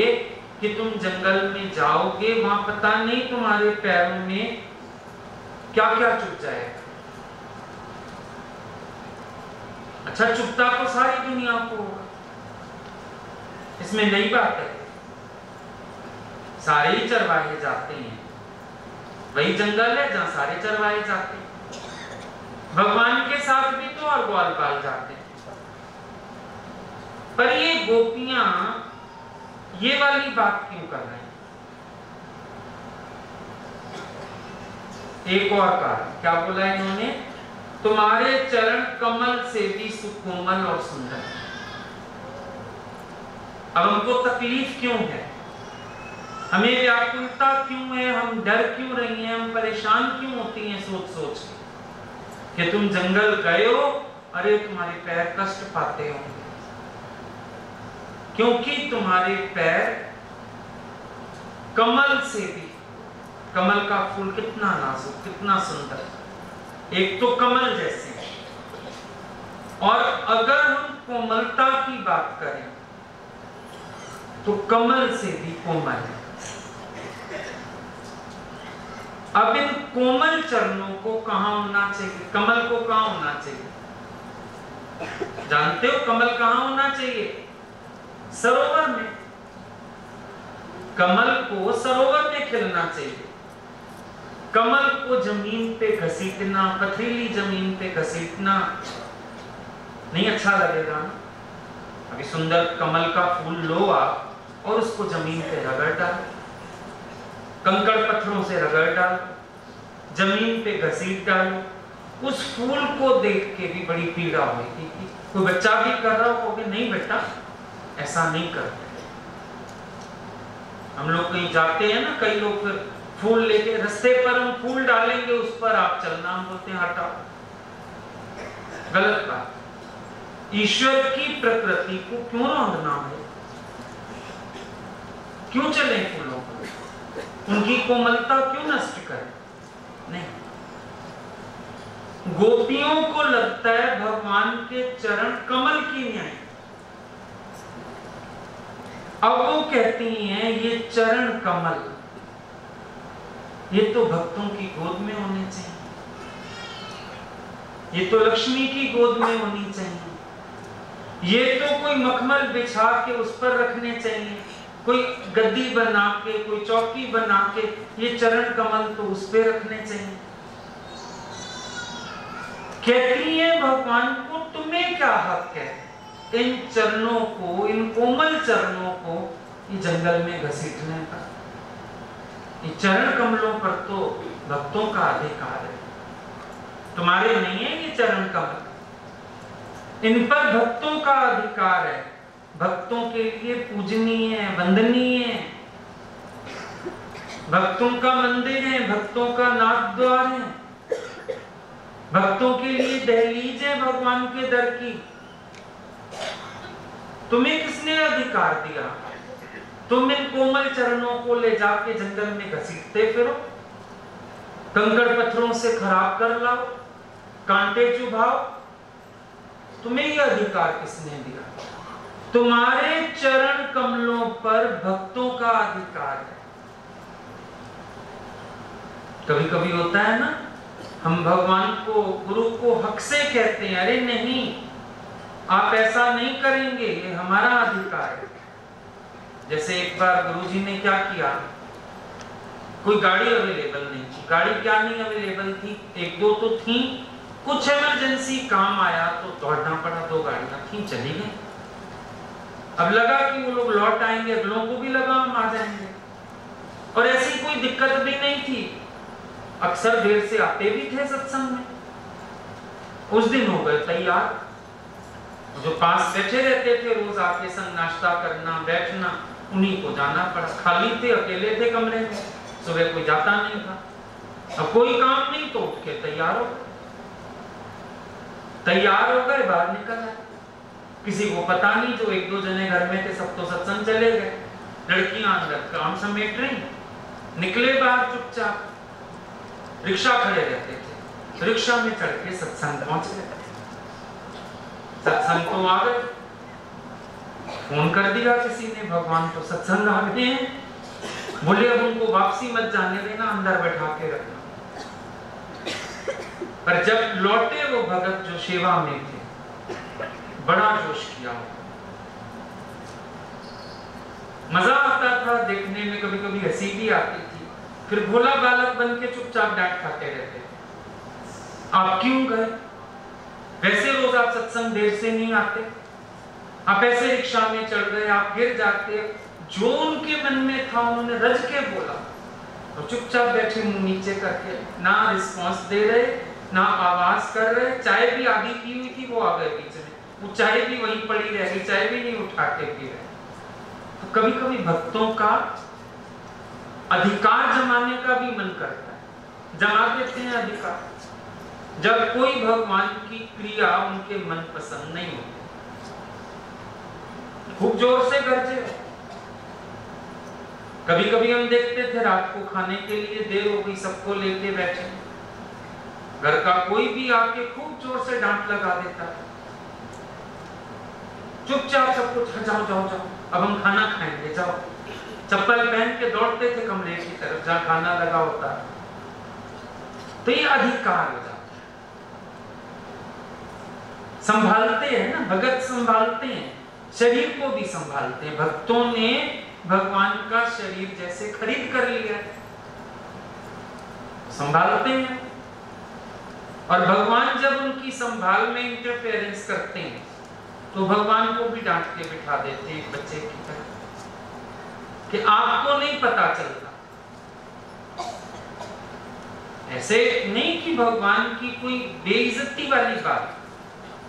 कि तुम जंगल में जाओगे, वहां पता नहीं तुम्हारे पैरों में क्या क्या चुभ जाएगा। अच्छा, चुभता तो सारी दुनिया को होगा, इसमें नई बात है। सारे ही चरवाहे जाते हैं, वही जंगल है जहां सारे चरवाहे जाते हैं। भगवान के साथ भी तो और ग्वाल बाल जाते हैं। पर ये गोपियां ये वाली बात क्यों कर रहे हैं? एक और कारण क्या बोला इन्होंने? तुम्हारे चरण कमल से भी सुकोमल और सुंदर। अब हमको तकलीफ क्यों है, हमें व्याकुलता क्यों है, हम डर क्यों रही हैं, हम परेशान क्यों होती हैं सोच सोच के कि तुम जंगल गए हो, अरे तुम्हारे पैर कष्ट पाते होंगे, क्योंकि तुम्हारे पैर कमल से भी, कमल का फूल कितना नाजुक, कितना सुंदर, एक तो कमल जैसे, और अगर हम कोमलता की बात करें तो कमल से भी कोमल है। अब इन कोमल चरणों को कहां होना चाहिए? कमल को कहां होना चाहिए? जानते हो कमल कहां होना चाहिए? सरोवर में। कमल को सरोवर में खिलना चाहिए। कमल को जमीन पे घसीटना, पथरीली जमीन पे घसीटना, नहीं अच्छा लगेगा ना। अभी सुंदर कमल का फूल लो आप और उसको जमीन पे रगड़ डालो, कंकड़ पत्थरों से रगड़ डालो, जमीन पे घसीट डालो, उस फूल को देख के भी बड़ी पीड़ा होगी कि कोई बच्चा भी कर रहा होगा, नहीं बेटा ऐसा नहीं करते। हम लोग कहीं जाते हैं ना, कई लोग फिर फूल लेके रास्ते पर हम फूल डालेंगे, उस पर आप चलना, हम बोलते हैं हटाओ, गलत बात। ईश्वर की प्रकृति को क्यों रौंदना है? क्यों चले फूलों को? उनकी कोमलता क्यों नष्ट करें? नहीं। गोपियों को लगता है भगवान के चरण कमल की न्याय। अब वो कहती हैं ये चरण कमल, ये तो भक्तों की गोद में होने चाहिए, ये तो लक्ष्मी की गोद में होनी चाहिए, ये तो कोई मखमल बिछा के उस पर रखने चाहिए, कोई गद्दी बना के, कोई चौकी बना के, ये चरण कमल तो उस पे रखने चाहिए। कहती है भगवान को तुम्हें क्या हक है इन चरणों को, इन कोमल चरणों को ये जंगल में घसीटने का? ये चरण कमलों पर तो भक्तों का अधिकार है, तुम्हारे नहीं है ये चरण कमल, इन पर भक्तों का अधिकार है, भक्तों के लिए पूजनीय है, वंदनीय है, भक्तों का मंदिर है, भक्तों का नाथ द्वार है, भक्तों के लिए दहलीज है भगवान के दर की। तुम्हें किसने अधिकार दिया? तुम इन कोमल चरणों को ले जाके जंगल में घसीटते फिरो, कंकड़ पत्थरों से खराब कर लाओ, कांटे चुभाओ, तुम्हें यह अधिकार किसने दिया? तुम्हारे चरण कमलों पर भक्तों का अधिकार है। कभी कभी होता है ना, हम भगवान को, गुरु को हक से कहते हैं, अरे नहीं आप ऐसा नहीं करेंगे, ये हमारा अधिकार है। जैसे एक बार गुरुजी ने क्या किया, कोई गाड़ी अवेलेबल नहीं थी, गाड़ी क्या नहीं अवेलेबल थी, एक दो तो थी, कुछ इमरजेंसी काम आया तो दौड़ना पड़ा, 2 गाड़ियां थी, चली गई। अब लगा कि वो लोग लौट आएंगे, अगलों को भी लगा हम आ जाएंगे, और ऐसी कोई दिक्कत भी नहीं थी, अक्सर देर से आते भी थे सत्संग में। उस दिन हो गए तैयार, जो पास बैठे रहते थे रोज आके संग नाश्ता करना बैठना, उन्हीं को जाना पड़ा। खाली थे, अकेले थे कमरे में, सुबह कोई जाता नहीं था, अब कोई काम नहीं तो उठ के तैयार हो गए, बाहर निकल आए। किसी को पता नहीं, जो 1-2 जने घर में थे सब तो सत्संग चले गए, लड़कियां अंदर काम समेट रही, निकले बाहर चुपचाप। रिक्शा खड़े रहते थे, रिक्शा में चढ़ के सत्संग पहुंच गए। सत्संग तो आ गए, फोन कर दिया किसी ने, भगवान तो सत्संग आ गए हैं, बोले अब उनको वापसी मत जाने देना, अंदर बैठा के रखना। पर जब लौटे वो भगत जो सेवा में थे, बड़ा जोश किया, मजा आता था देखने में, कभी कभी हंसी भी आती थी, फिर भोला बालक बन के चुपचाप डांट खाते रहते थे। आप क्यों गए? वैसे रोज आप सत्संग देर से नहीं आते, आप ऐसे रिक्शा में चढ़ गए, आप गिर जाते। जो उनके मन में था उन्होंने रज के बोला, और चुपचाप बैठे मुंह नीचे करके, ना रिस्पॉन्स दे रहे, ना आवाज कर रहे। चाय भी आधी पी हुई थी, वो आ गए बीच में, वो चाय भी वहीं पड़ी रह गई, चाय भी नहीं उठा के पी रहे। तो कभी कभी भक्तों का अधिकार जमाने का भी मन करता है, जमा देते हैं अधिकार, जब कोई भगवान की क्रिया उनके मन पसंद नहीं होती, खूब जोर से गरजे। कभी कभी हम देखते थे रात को खाने के लिए देर हो गई, सबको लेके बैठे, घर का कोई भी आके खूब जोर से डांट लगा देता है, चुपचाप सबको जाओ जाओ जाओ, अब हम खाना खाएंगे, जाओ। चप्पल पहन के दौड़ते थे कमरे की तरफ जहां खाना लगा होता। तो ये अधिकार हो जाता है, संभालते हैं ना, भगत संभालते हैं, शरीर को भी संभालते हैं। भक्तों ने भगवान का शरीर जैसे खरीद कर लिया, संभालते हैं। और भगवान जब उनकी संभाल में इंटरफेरेंस करते हैं तो भगवान को भी डांट के बिठा देते हैं बच्चे की तरह कि आपको नहीं पता चलता। ऐसे नहीं कि भगवान की कोई बेइज्जती वाली बात,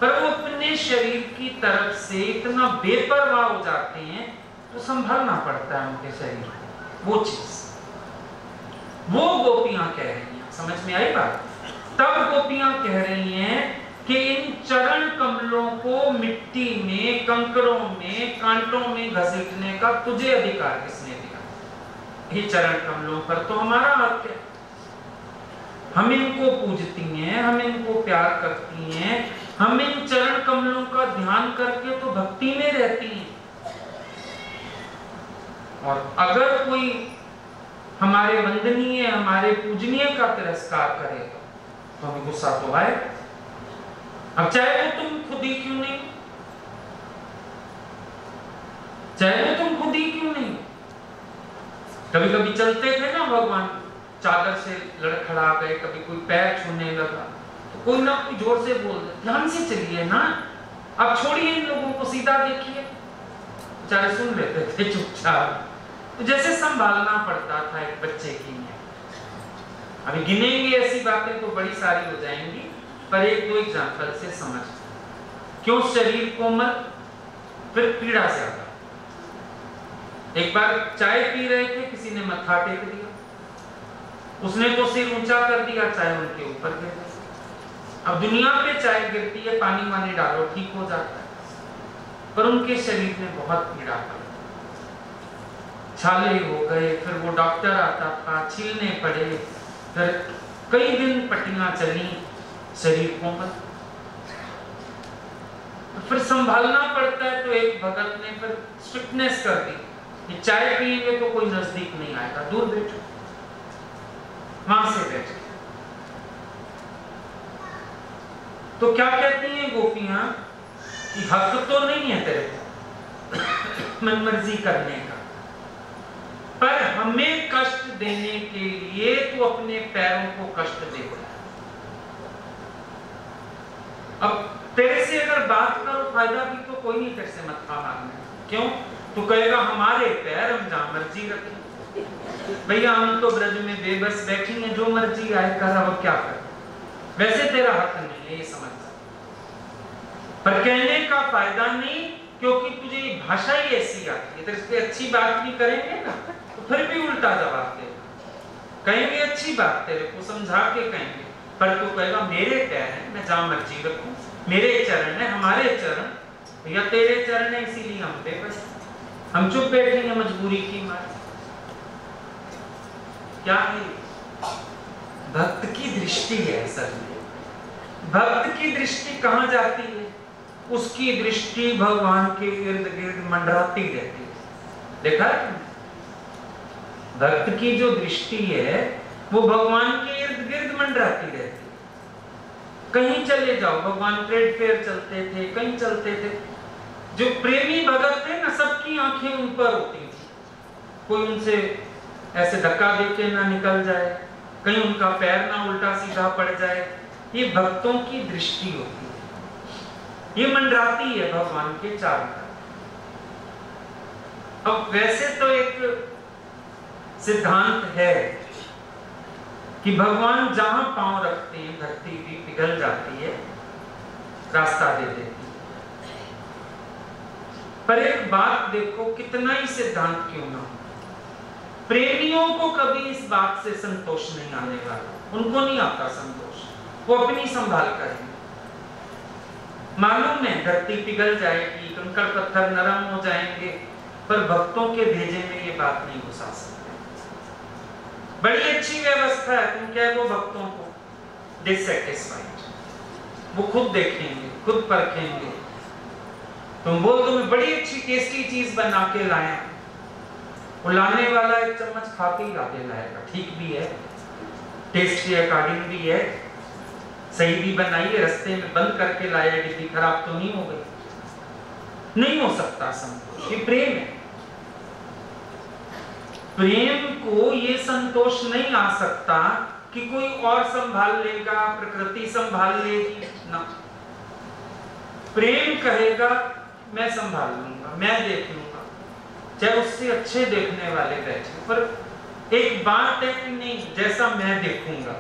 पर वो अपने शरीर की तरफ से इतना बेपरवाह हो जाते हैं तो संभालना पड़ता है उनके शरीर को। वो चीज वो गोपियां कह रही हैं, समझ में आई बात? तब गोपियां कह रही हैं कि इन चरण कमलों को मिट्टी में, कंकरों में, कांटों में घसीटने का तुझे अधिकार किसने दिया? ये चरण कमलों पर तो हमारा हक है। हम इनको पूजती हैं, हम इनको प्यार करती हैं, हम इन चरण कमलों का ध्यान करके तो भक्ति में रहती हैं। और अगर कोई हमारे वंदनीय, हमारे पूजनीय का तिरस्कार करेगा तो हमें गुस्सा तो आए। अब चाहे वो तुम खुद ही क्यों नहीं, चाहे वो तुम खुद ही क्यों नहीं। कभी कभी चलते थे ना भगवान, चादर से लड़खड़ा गए, कभी कोई पैर छूने लगा तो कोई ना कोई जोर से बोल दे, ध्यान से चलिए ना, अब छोड़िए इन लोगों को, सीधा देखिए। बेचारे सुन लेते थे चुपचाप। तो जैसे संभालना पड़ता था एक बच्चे की में। अभी गिनेंगे ऐसी बातें तो बड़ी सारी हो जाएंगी, पर एक दो एग्जाम्पल से समझ। क्यों शरीर कोमल, फिर पीड़ा ज्यादा। एक बार चाय पी रहे थे, किसी ने मत्था टेक दिया, उसने तो सिर ऊंचा कर दिया, चाय उनके ऊपर गिर गई। अब दुनिया पे चाय गिरती है, पानी वानी डालो ठीक हो जाता है, पर उनके शरीर में बहुत पीड़ा पड़ी, छाले हो गए, फिर वो डॉक्टर आता था, छीलने पड़े, फिर कई दिन पट्टियां चली, शरीर कोमल, तो फिर संभालना पड़ता है। तो एक भगत ने फिर स्ट्रिक्टनेस कर दी कि चाय पिएंगे तो कोई नजदीक नहीं आएगा, दूर बैठो। वहां से बैठ गए। तो क्या कहती हैं गोपियां कि हक तो नहीं है तेरे को मनमर्जी करने का, पर हमें कष्ट देने के लिए तू अपने पैरों को कष्ट देता है। अब तेरे से अगर बात करो फायदा भी तो कोई नहीं, तेरे से मत्था मारना। क्यों? तू कहेगा हमारे पैर, हम जहां मर्जी रखें। भैया हम तो ब्रज में बेबस बैठेंगे, जो मर्जी आए कर, अब क्या कर। वैसे तेरा हक नहीं है, ये समझ, पर कहने का फायदा नहीं, क्योंकि तुझे ये भाषा ही ऐसी आती है। तो इससे अच्छी बात भी करेंगे ना तो फिर भी उल्टा जवाब देगा। कहेंगे अच्छी बात, तेरे को समझा के कहेंगे, पर तू कहेगा मेरे पैर हैं, मैं जहां मर्जी रखूं, मेरे चरण है, हमारे चरण, या तेरे चरण है इसीलिए हम बेबस, हम चुप बैठेंगे मजबूरी की मार। क्या है? भक्त की दृष्टि है असल में। भक्त की दृष्टि कहां जाती है? उसकी दृष्टि भगवान के इर्द गिर्द मंडराती रहती है। देखा है? भक्त की जो दृष्टि है वो भगवान के इर्द गिर्द मंडराती रहती है। कहीं चले जाओ, भगवान ट्रेड फेयर चलते थे, कहीं चलते थे, जो प्रेमी भगत थे ना, सबकी आंखें उन पर होती थी। कोई उनसे ऐसे धक्का देके ना निकल जाए, कहीं उनका पैर ना उल्टा सीधा पड़ जाए। ये भक्तों की दृष्टि होती है, ये मंडराती है भगवान के चारों तरफ। अब वैसे तो एक सिद्धांत है कि भगवान जहां पांव रखते हैं धरती भी पिघल जाती है, रास्ता दे देती है। पर एक बात देखो, कितना ही सिद्धांत क्यों ना हो, प्रेमियों को कभी इस बात से संतोष नहीं आने वाला। उनको नहीं आता संतोष, वो अपनी संभाल करेंगे। मालूम है धरती पिघल जाएगी, कंकड़ पत्थर नरम हो जाएंगे, पर भक्तों के भेजे में ये बात नहीं घुसा सकते। बड़ी अच्छी व्यवस्था है, तुम कह दो भक्तों को डिससैटिस्फाइड, वो खुद देखेंगे, खुद परखेंगे। तुम बोल दो मैं बड़ी अच्छी टेस्टी चीज बना के लाया, वो लाने वाला एक चम्मच खा के ही आगे लाएगा, ठीक भी है, टेस्ट के अकॉर्डिंग भी है, सही भी बनाई है, रास्ते में बंद करके लाया, डिब्बी खराब तो नहीं हो गई। नहीं हो सकता संतोष, ये प्रेम है। प्रेम को ये संतोष नहीं आ सकता कि कोई और संभाल लेगा, प्रकृति संभाल लेगी ना। प्रेम कहेगा मैं संभाल लूंगा, मैं देख लूंगा, चाहे उससे अच्छे देखने वाले बैठे, पर एक बात है कि नहीं, जैसा मैं देखूंगा।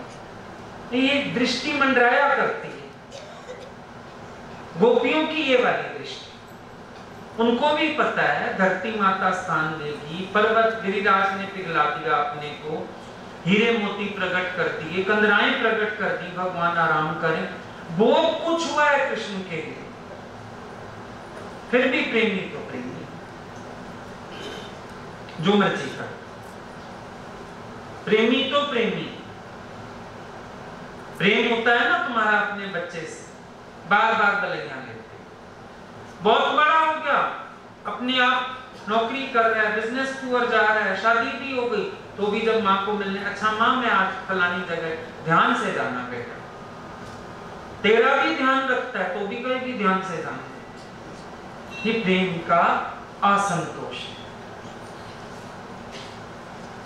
ये दृष्टि मंडराया करती है गोपियों की, ये वाली दृष्टि। उनको भी पता है धरती माता स्थान देगी, पर्वत गिरिराज ने पिघला दिया अपने को, हीरे मोती प्रकट कर दिए, कंदराएं प्रकट कर दी, भगवान आराम करें, वो कुछ हुआ है कृष्ण के लिए। फिर भी प्रेमी तो प्रेमी, जो मर्जी कर, प्रेमी तो प्रेमी। प्रेम होता है ना तुम्हारा अपने बच्चे से, बार बार बलैया लेते, बहुत बड़ा हो गया, अपने आप नौकरी कर रहा है, बिजनेस टूर जा रहा है, शादी भी हो गई, तो भी जब माँ को मिलने, अच्छा माँ मैं आज फलानी जगह, ध्यान से जाना बेटा, तेरा भी ध्यान रखता है तो भी कहीं भी ध्यान से जाना। ये प्रेम का असंतोष है,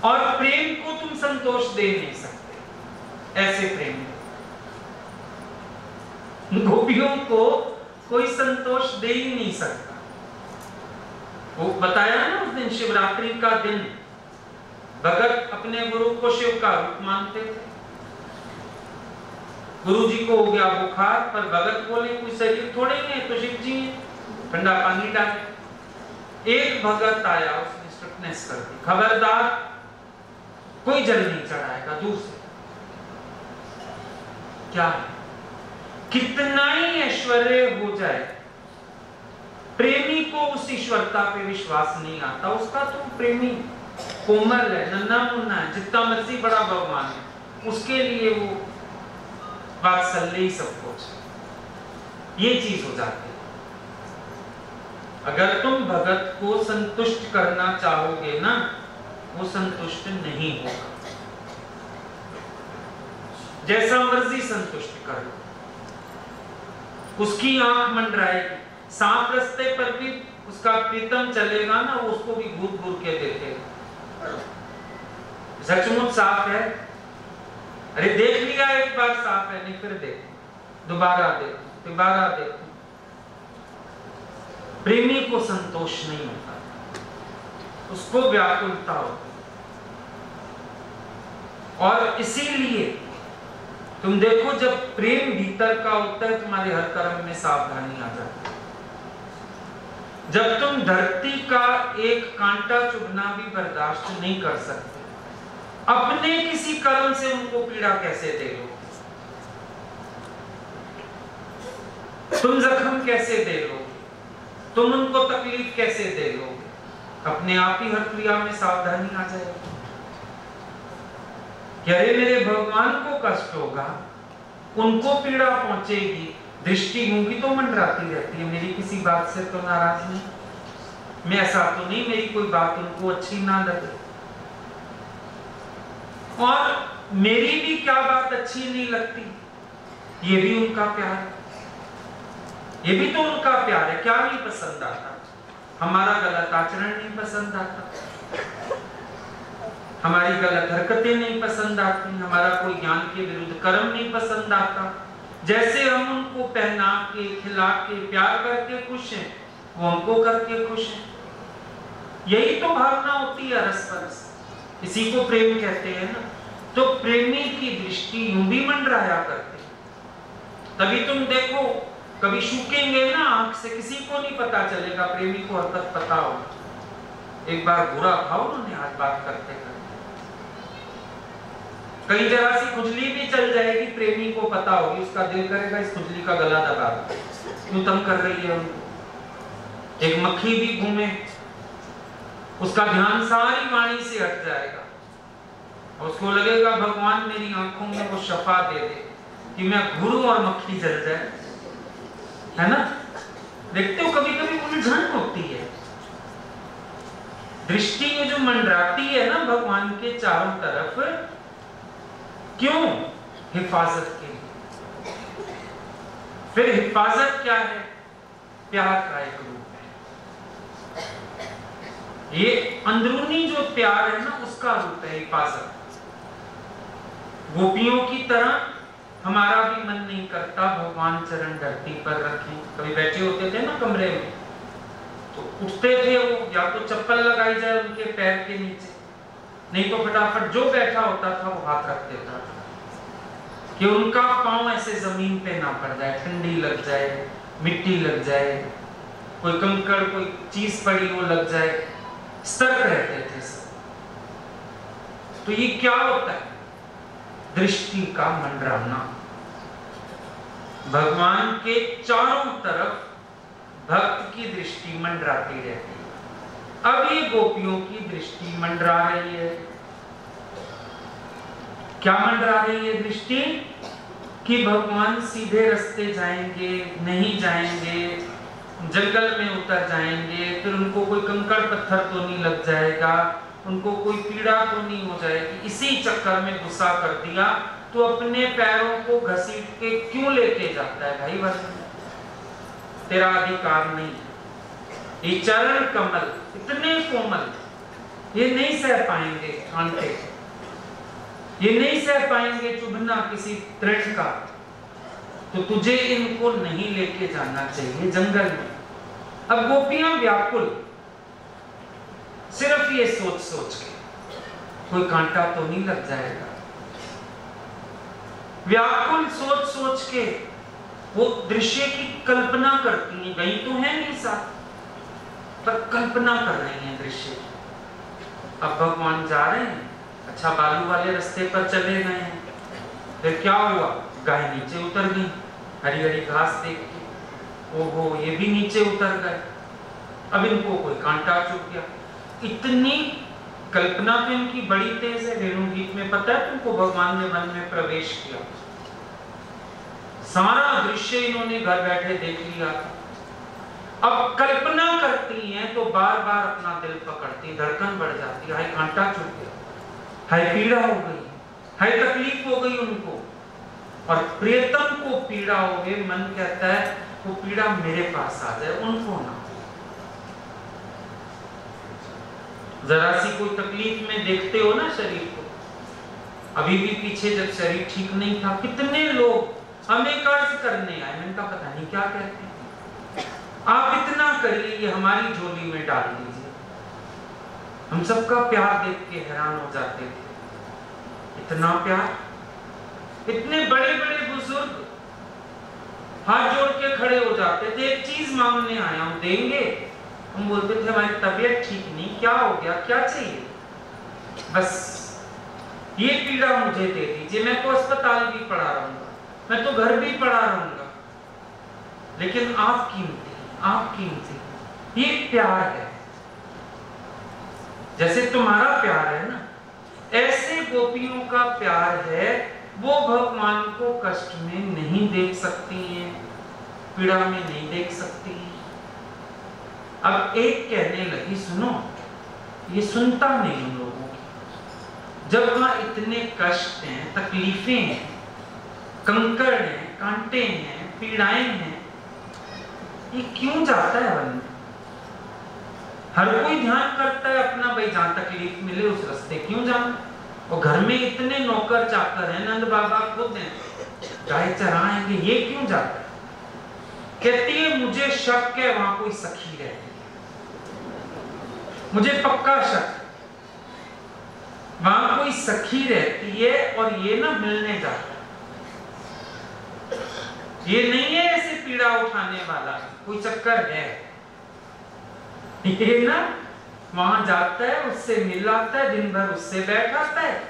और प्रेम को तुम संतोष दे नहीं सकते, ऐसे प्रेम। गोपियों को कोई संतोष दे ही नहीं सकता। वो बताया ना उस दिन शिवरात्रि का दिन, भगत अपने गुरु को शिव का रूप मानते थे। गुरु जी को हो गया बुखार, पर भगत बोले कोई शरीर थोड़े ही है, तो शिव जी है, ठंडा पानी डाले। एक भगत आया, उसने स्ट्रिक्टनेस कर दी, खबरदार कोई जल नहीं चढ़ाएगा, दूर से। क्या है, कितना ही ऐश्वर्य हो जाए, प्रेमी को उस ईश्वरता पे विश्वास नहीं आता। उसका तो प्रेमी कोमल है, नन्हा मुन्ना है, जितना मर्जी बड़ा भगवान है, उसके लिए वो वात्सल्य ही सब कुछ, ये चीज हो जाती है। अगर तुम भगत को संतुष्ट करना चाहोगे ना, वो संतुष्ट नहीं होगा, जैसा मर्जी संतुष्ट कर लो, उसकी आंख मंडराएगी। सांप रास्ते पर भी उसका प्रीतम चलेगा ना, वो उसको भी घूर घूर के देखेगा, सचमुच सांप है, अरे देख लिया एक बार सांप है, नहीं फिर देखो, दोबारा देखो, दोबारा देखो। प्रेमी को संतोष नहीं होता, उसको व्याकुलता होती, और इसीलिए तुम देखो जब प्रेम भीतर का होता है, तुम्हारे हर कर्म में सावधानी आ जाती है। जब तुम धरती का एक कांटा चुभना भी बर्दाश्त नहीं कर सकते, अपने किसी कर्म से उनको पीड़ा कैसे दे लो, तुम जख्म कैसे दे लो, तुम उनको तकलीफ कैसे दे लोगे, अपने आप ही हर क्रिया में सावधानी आ जाएगी कि अरे मेरे भगवान को कष्ट होगा, उनको पीड़ा पहुंचेगी, दृष्टि होंगी तो मंडराती रहती है, मेरी किसी बात से तो नाराज नहीं, मैं ऐसा तो नहीं मेरी कोई बात उनको अच्छी ना लगे, और मेरी भी क्या बात अच्छी नहीं लगती, ये भी उनका प्यार है, ये भी तो उनका प्यार है। क्या नहीं पसंद आता, हमारा गलत आचरण नहीं पसंद आता, हमारी गलत हरकतें नहीं पसंद आती, हमारा कोई ज्ञान के विरुद्ध कर्म नहीं पसंद आता। जैसे हम उनको पहना के, खिला के, प्यार करके खुश हैं, वो हमको करके खुश हैं। यही तो भावना होती है रस परस, इसी को प्रेम कहते हैं ना। तो प्रेमी की दृष्टि यूं भी मंडराया करती, तभी तुम देखो कभी सूखेंगे ना आंख से, किसी को नहीं पता चलेगा, प्रेमी को हरकत पता हो। एक बार बुरा खाओ उन्होंने, आज बात करते करते कहीं जरा सी खुजली भी चल जाएगी, प्रेमी को पता होगी, उसका दिल करेगा इस खुजली का गला दबा दो, क्यों तंग कर रही है उनको। एक मक्खी भी घूमे, उसका ध्यान सारी वाणी से हट जाएगा, और उसको लगेगा भगवान मेरी आंखों में वो शफा दे दे कि मैं घूरूं और मक्खी जल जाए, है ना। देखते हो कभी कभी उलझन होती है, दृष्टि में जो मंडराती है ना भगवान के चारों तरफ, क्यों? हिफाजत के लिए। फिर हिफाजत क्या है? प्यार का एक रूप है, ये अंदरूनी जो प्यार है ना उसका रूप है हिफाजत। गोपियों की तरह हमारा भी मन नहीं करता भगवान चरण धरती पर रखें। कभी बैठे होते थे ना कमरे में, तो उठते थे वो, या तो चप्पल लगाई जाए उनके पैर के नीचे, नहीं तो फटाफट जो बैठा होता था वो हाथ रख देता था कि उनका पांव ऐसे जमीन पे ना पड़ जाए, ठंडी लग जाए, मिट्टी लग जाए, कोई कंकड़ कोई चीज पड़ी वो लग जाए, सतर्क रहते थे सब। तो ये क्या होता है? दृष्टि का मंडराना। भगवान के चारों तरफ भक्त की दृष्टि मंडराती रहती है। अब ये गोपियों की दृष्टि मंडरा रही है। क्या मंडरा रही है दृष्टि? कि भगवान सीधे रास्ते जाएंगे, नहीं जाएंगे, जंगल में उतर जाएंगे, फिर उनको कोई कंकड़ पत्थर तो नहीं लग जाएगा, उनको कोई पीड़ा तो नहीं हो जाएगी। इसी चक्कर में गुस्सा कर दिया तो अपने पैरों को घसीट के क्यों लेके जाता है भाई? बस तेरा अधिकार नहीं। ये चरण कमल इतने कोमल, ये नहीं सह पाएंगे कांटे, ये नहीं सह पाएंगे चुभना किसी तृण का, तो तुझे इनको नहीं लेके जाना चाहिए जंगल में। अब गोपियां व्याकुल, सिर्फ ये सोच सोच के कोई कांटा तो नहीं लग जाएगा, व्याकुल सोच सोच के वो दृश्य की कल्पना करती हैं। गई तो है नहीं साथ, पर कल्पना कर रही हैं दृश्य की। अब भगवान जा रहे हैं, अच्छा बालू वाले रास्ते पर चले गए हैं, फिर क्या हुआ? गाय नीचे उतर गई, हरी हरी घास देख के, ओहो ये भी नीचे उतर गए, अब इनको कोई कांटा चुभ गया। इतनी कल्पना तो इनकी बड़ी तेज है। रेणु गीत में पता है तुमको, भगवान ने मन में प्रवेश किया, सारा दृश्य इन्होंने घर बैठे देख लिया था। अब कल्पना करती हैं तो बार बार अपना दिल पकड़ती, धड़कन बढ़ जाती, हाय कांटा चुभ गया, हाय पीड़ा हो गई, हाय तकलीफ हो गई उनको। और प्रियतम को पीड़ा हो गई, मन कहता है वो पीड़ा मेरे पास आ जाए, उनको ना। जरा सी कोई तकलीफ में देखते हो ना शरीर को, अभी भी पीछे जब शरीर ठीक नहीं था कितने लोग हमें कर्ज करने आए, मैंने कहा पता नहीं क्या कहते हैं, आप इतना करिए ये हमारी झोली में डाल दीजिए। हम सबका प्यार देख के हैरान हो जाते थे, इतना प्यार, इतने बड़े बड़े बुजुर्ग हाथ जोड़ के खड़े हो जाते थे, एक चीज मांगने आया हूं देंगे? हम बोलते थे हमारी तबीयत ठीक नहीं, क्या हो गया, क्या चाहिए? बस ये पीड़ा मुझे दे दीजिए, मैं तो अस्पताल भी पड़ा रहूंगा, मैं तो घर भी पड़ा रहूंगा, लेकिन आप कीमती, आप कीमती। ये प्यार है, जैसे तुम्हारा प्यार है ना, ऐसे गोपियों का प्यार है। वो भगवान को कष्ट में नहीं देख सकती हैं, पीड़ा में नहीं देख सकती। अब एक कहने लगी, सुनो, ये सुनता नहीं उन लोगों की। जब वहां इतने कष्ट हैं, तकलीफें हैं, कंकड़ हैं, कांटे हैं, पीड़ाएं हैं, ये क्यों जाता है वन में? हर कोई ध्यान करता है अपना, भाई जहां तकलीफ मिले उस रास्ते क्यों जाना। और घर में इतने नौकर चाकर हैं, नंद बाबा खुद हैं, गाय चराएंगे, ये क्यों जाता है? कहती है मुझे शक है वहां कोई सखी रहती है, मुझे पक्का शक, वहां कोई सखी रहती है और ये ना मिलने जाता है। ये नहीं है ऐसे पीड़ा उठाने वाला, कोई चक्कर है, ये ना वहां जाता है, उससे मिल आता है, दिन भर उससे बैठ आता है,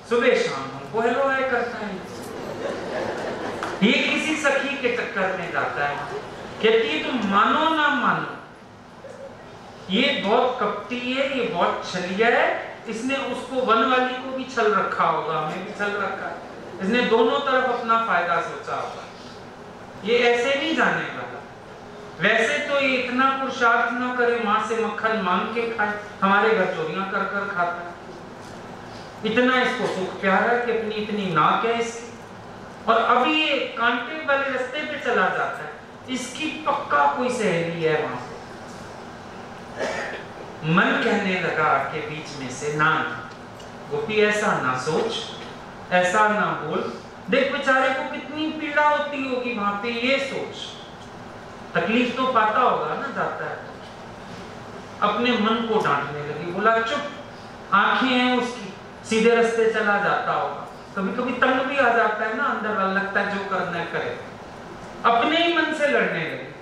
सुबह शाम हमको हेलो हाय करता है। ये किसी सखी के चक्कर में जाता है। कहती है तुम मानो ना मानो, ये बहुत कपटी है, ये बहुत छलिया है, इसने उसको वन वाली को भी छल रखा होगा, हमें भी छल रखा है, इसने दोनों तरफ अपना फायदा सोचा होगा, ये ऐसे नहीं जाने वाला। वैसे तो ये इतना पुरुषार्थ ना करे, माँ से मक्खन मांग के खाए, हमारे घर चोरियां कर कर खाता है, इतना इसको सुख प्यार है कि अपनी इतनी नाक है इसकी, और अभी ये कांटे वाले रास्ते पे चला जाता है, इसकी पक्का कोई सहेली है वहां से। मन कहने लगा के बीच में से, ना गोपी ऐसा ना सोच, ऐसा ना बोल। देख बेचारे को कितनी पीड़ा होती होगी वहां पे, ये सोच। तकलीफ तो पाता होगा ना जाता है। अपने मन को डांटने लगी, बोला चुप, आंखें हैं उसकी, सीधे रास्ते चला जाता होगा। कभी कभी तंग भी आ जाता है ना अंदर वाला, लगता है जो करना है करे, अपने ही मन से लड़ने लगे।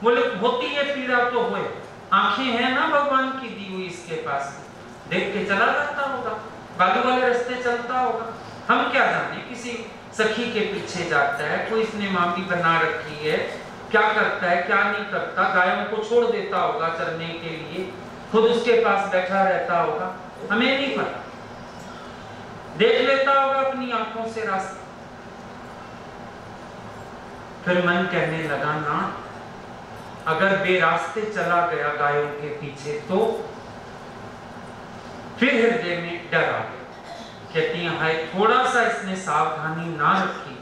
बोले होती है पीड़ा तो होए, आंखें हैं ना भगवान की दी हुई इसके पास, देख के चला जाता होगा, बाजू वाले रास्ते चलता होगा। हम क्या जाने किसी सखी के पीछे जाता है, कोई इसने मामी बना रखी है, क्या करता है क्या नहीं करता, गायों को छोड़ देता होगा चरने के लिए, खुद उसके पास बैठा रहता होगा, हमें नहीं पता, देख लेता होगा अपनी आंखों से रास्ता। फिर मन कहने लगा ना, अगर बेरास्ते चला गया गायों के पीछे तो फिर हृदय में डर आ गया। कहती है हाय, थोड़ा सा इसने सावधानी ना रखी,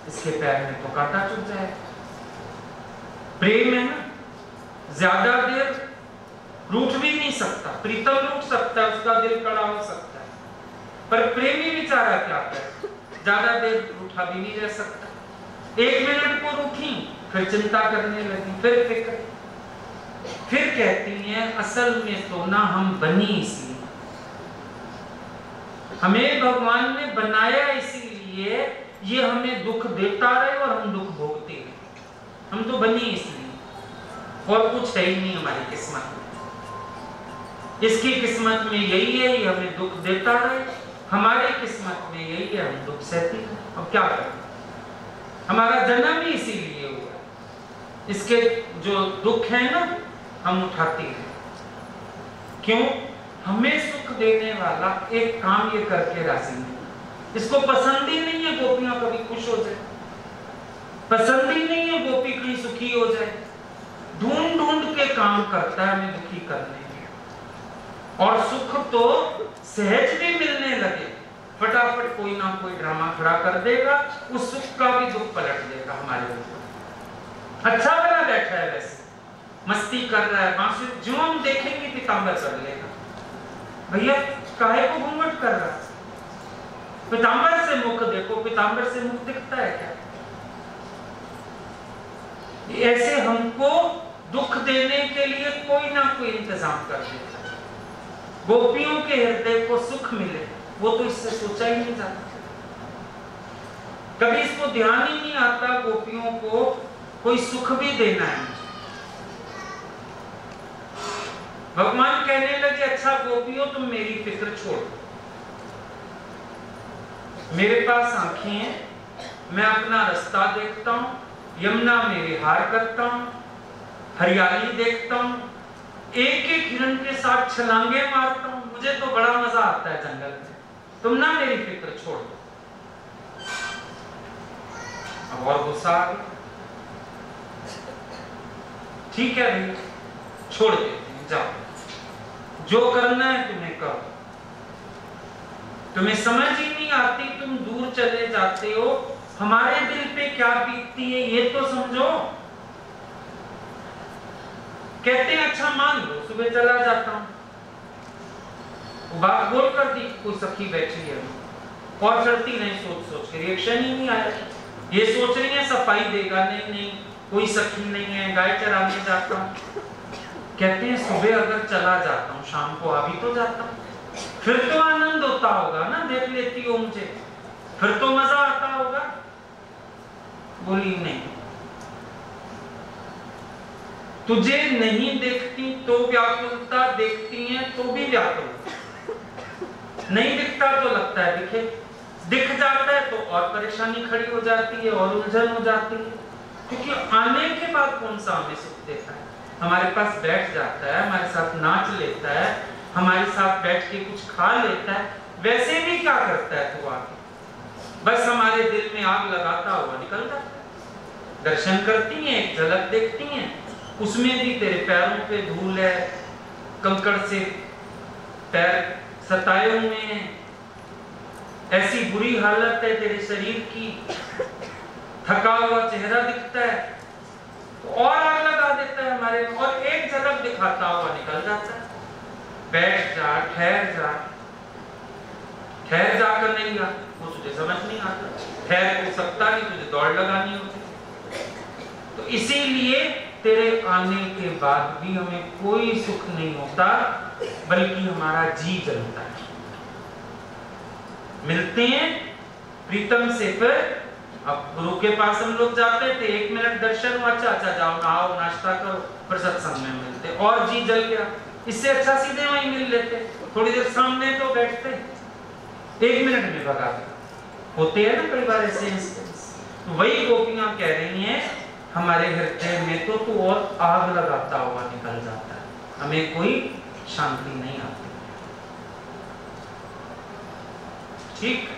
इसके पैर में तो कांटा चुभ जाए। प्रेम है ना, ज्यादा देर रूठ भी नहीं सकता, प्रीतम रूठ सकता है, उसका दिल कड़ा हो सकता है, पर प्रेमी बेचारा क्या करे, ज्यादा देर रूठा भी नहीं रह सकता। 1 मिनट को रूठी, फिर चिंता करने लगी, फिर फिक्र, फिर कहती है असल में तो ना हम बनी इसलिए, हमें भगवान ने बनाया इसीलिए ये हमें दुख देता रहे और हम दुख भोगते रहे, हम तो बनी इसलिए, और कुछ है ही नहीं हमारी किस्मत में। इसकी किस्मत में यही है ये हमें दुख देता रहे, हमारी किस्मत में यही है हम दुख सहती है। अब क्या करें, हमारा जन्म ही इसीलिए हुआ, इसके जो दुख है ना हम उठाते हैं। क्यों? हमें सुख देने वाला एक काम ये करके राजी नहीं, इसको पसंद ही नहीं है गोपियां कभी खुश हो जाए, पसंद ही नहीं है गोपी कहीं सुखी हो जाए, ढूंढ ढूंढ के काम करता है हमें दुखी करने के। और सुख तो सहज भी मिलने लगे, फटाफट कोई ना कोई ड्रामा खड़ा कर देगा, उस सुख का भी दुख पलट देगा हमारे ऊपर। अच्छा बना बैठा है वैसे, मस्ती कर रहा है, बांसुरी जो हम देखेंगे पीतांबर कर लेगा। भैया काहे को घूंघट कर रहा है, पीतांबर से मुख देखो, पीतांबर से मुख दिखता है क्या? ऐसे हमको दुख देने के लिए कोई ना कोई इंतजाम कर देता है। गोपियों के हृदय को सुख मिले वो तो इससे सोचा ही नहीं जाता, कभी इसको ध्यान ही नहीं आता गोपियों को कोई सुख भी देना है। भगवान कहने लगे अच्छा गोपियों तुम मेरी फिक्र छोड़, मेरे पास आंखें हैं, मैं अपना रास्ता देखता हूं, यमुना में विहार करता हूं, हरियाली देखता हूं, एक एक हिरण के साथ छलांगे मारता हूं, मुझे तो बड़ा मजा आता है जंगल में, तुम ना मेरी फिक्र छोड़ दो। अब और गुस्सा आ गया, ठीक है भैया छोड़ देते हैं, जाओ जो करना है तुम्हें करो, तुम्हें समझ ही नहीं आती, तुम दूर चले जाते हो, हमारे दिल पे क्या बीतती है ये तो समझो। कहते हैं अच्छा मान लो सुबह चला जाता हूं, बात बोल कर दी, कोई सखी बैठी है और चलती नहीं, सोच सोच के रिएक्शन ही नहीं आया, ये सोच रही है सफाई देगा, नहीं नहीं कोई सखी नहीं है, गाय चराने जाता हूं। कहते हैं सुबह अगर चला जाता हूं शाम को आ भी तो जाता हूं, फिर तो आनंद होता होगा ना, देख लेती हो मुझे, फिर तो मजा आता होगा। बोली नहीं, तुझे नहीं देखती तो व्याकुलता, देखती है तो भी व्याकुल, नहीं दिखता तो लगता है दिखे, दिख जाता है तो और परेशानी खड़ी हो जाती है और उलझन हो जाती है, क्योंकि आने के बाद कौन सा हमें सुख देता है, हमारे पास बैठ जाता है, हमारे साथ नाच लेता है, हमारे साथ बैठ के कुछ खा लेता है, वैसे भी क्या करता है तू आके, बस हमारे दिल में आग लगाता हुआ निकल जाता है। दर्शन करती हैं, एक झलक देखती हैं, उसमें भी तेरे पैरों पे धूल है, कंकड़ से पैर सताए हुए हैं, ऐसी बुरी हालत है तेरे शरीर की, थका हुआ चेहरा दिखता है, तो और आग लगा देता है हमारे, और एक झलक दिखाता हुआ निकल जाता है। बैठ जा, ठहर जा, ठहर जाकर नहीं आ, वो तुझे समझ नहीं आता, ठहर तो सकता नहीं, तुझे दौड़ लगानी होती। तो इसीलिए तेरे आने के बाद भी हमें कोई सुख नहीं होता, बल्कि हमारा जी जलता है। मिलते हैं प्रीतम से, फिर अब गुरु के पास हम लोग जाते थे, 1 मिनट दर्शन हुआ, अच्छा जाओ नहाओ नाश्ता करो, फिर सत्संग में मिलते, और जी जल गया। इससे अच्छा सीधे वहीं मिल लेते, थोड़ी देर सामने तो बैठते, 1 मिनट में भगा देते। होते हैं ना कई बार ऐसे इंस्टेंस। तो वही गोपियां कह रही हैं, हमारे हृदय में तो तू और आग लगाता हुआ निकल जाता है, हमें कोई शांति नहीं आती। ठीक।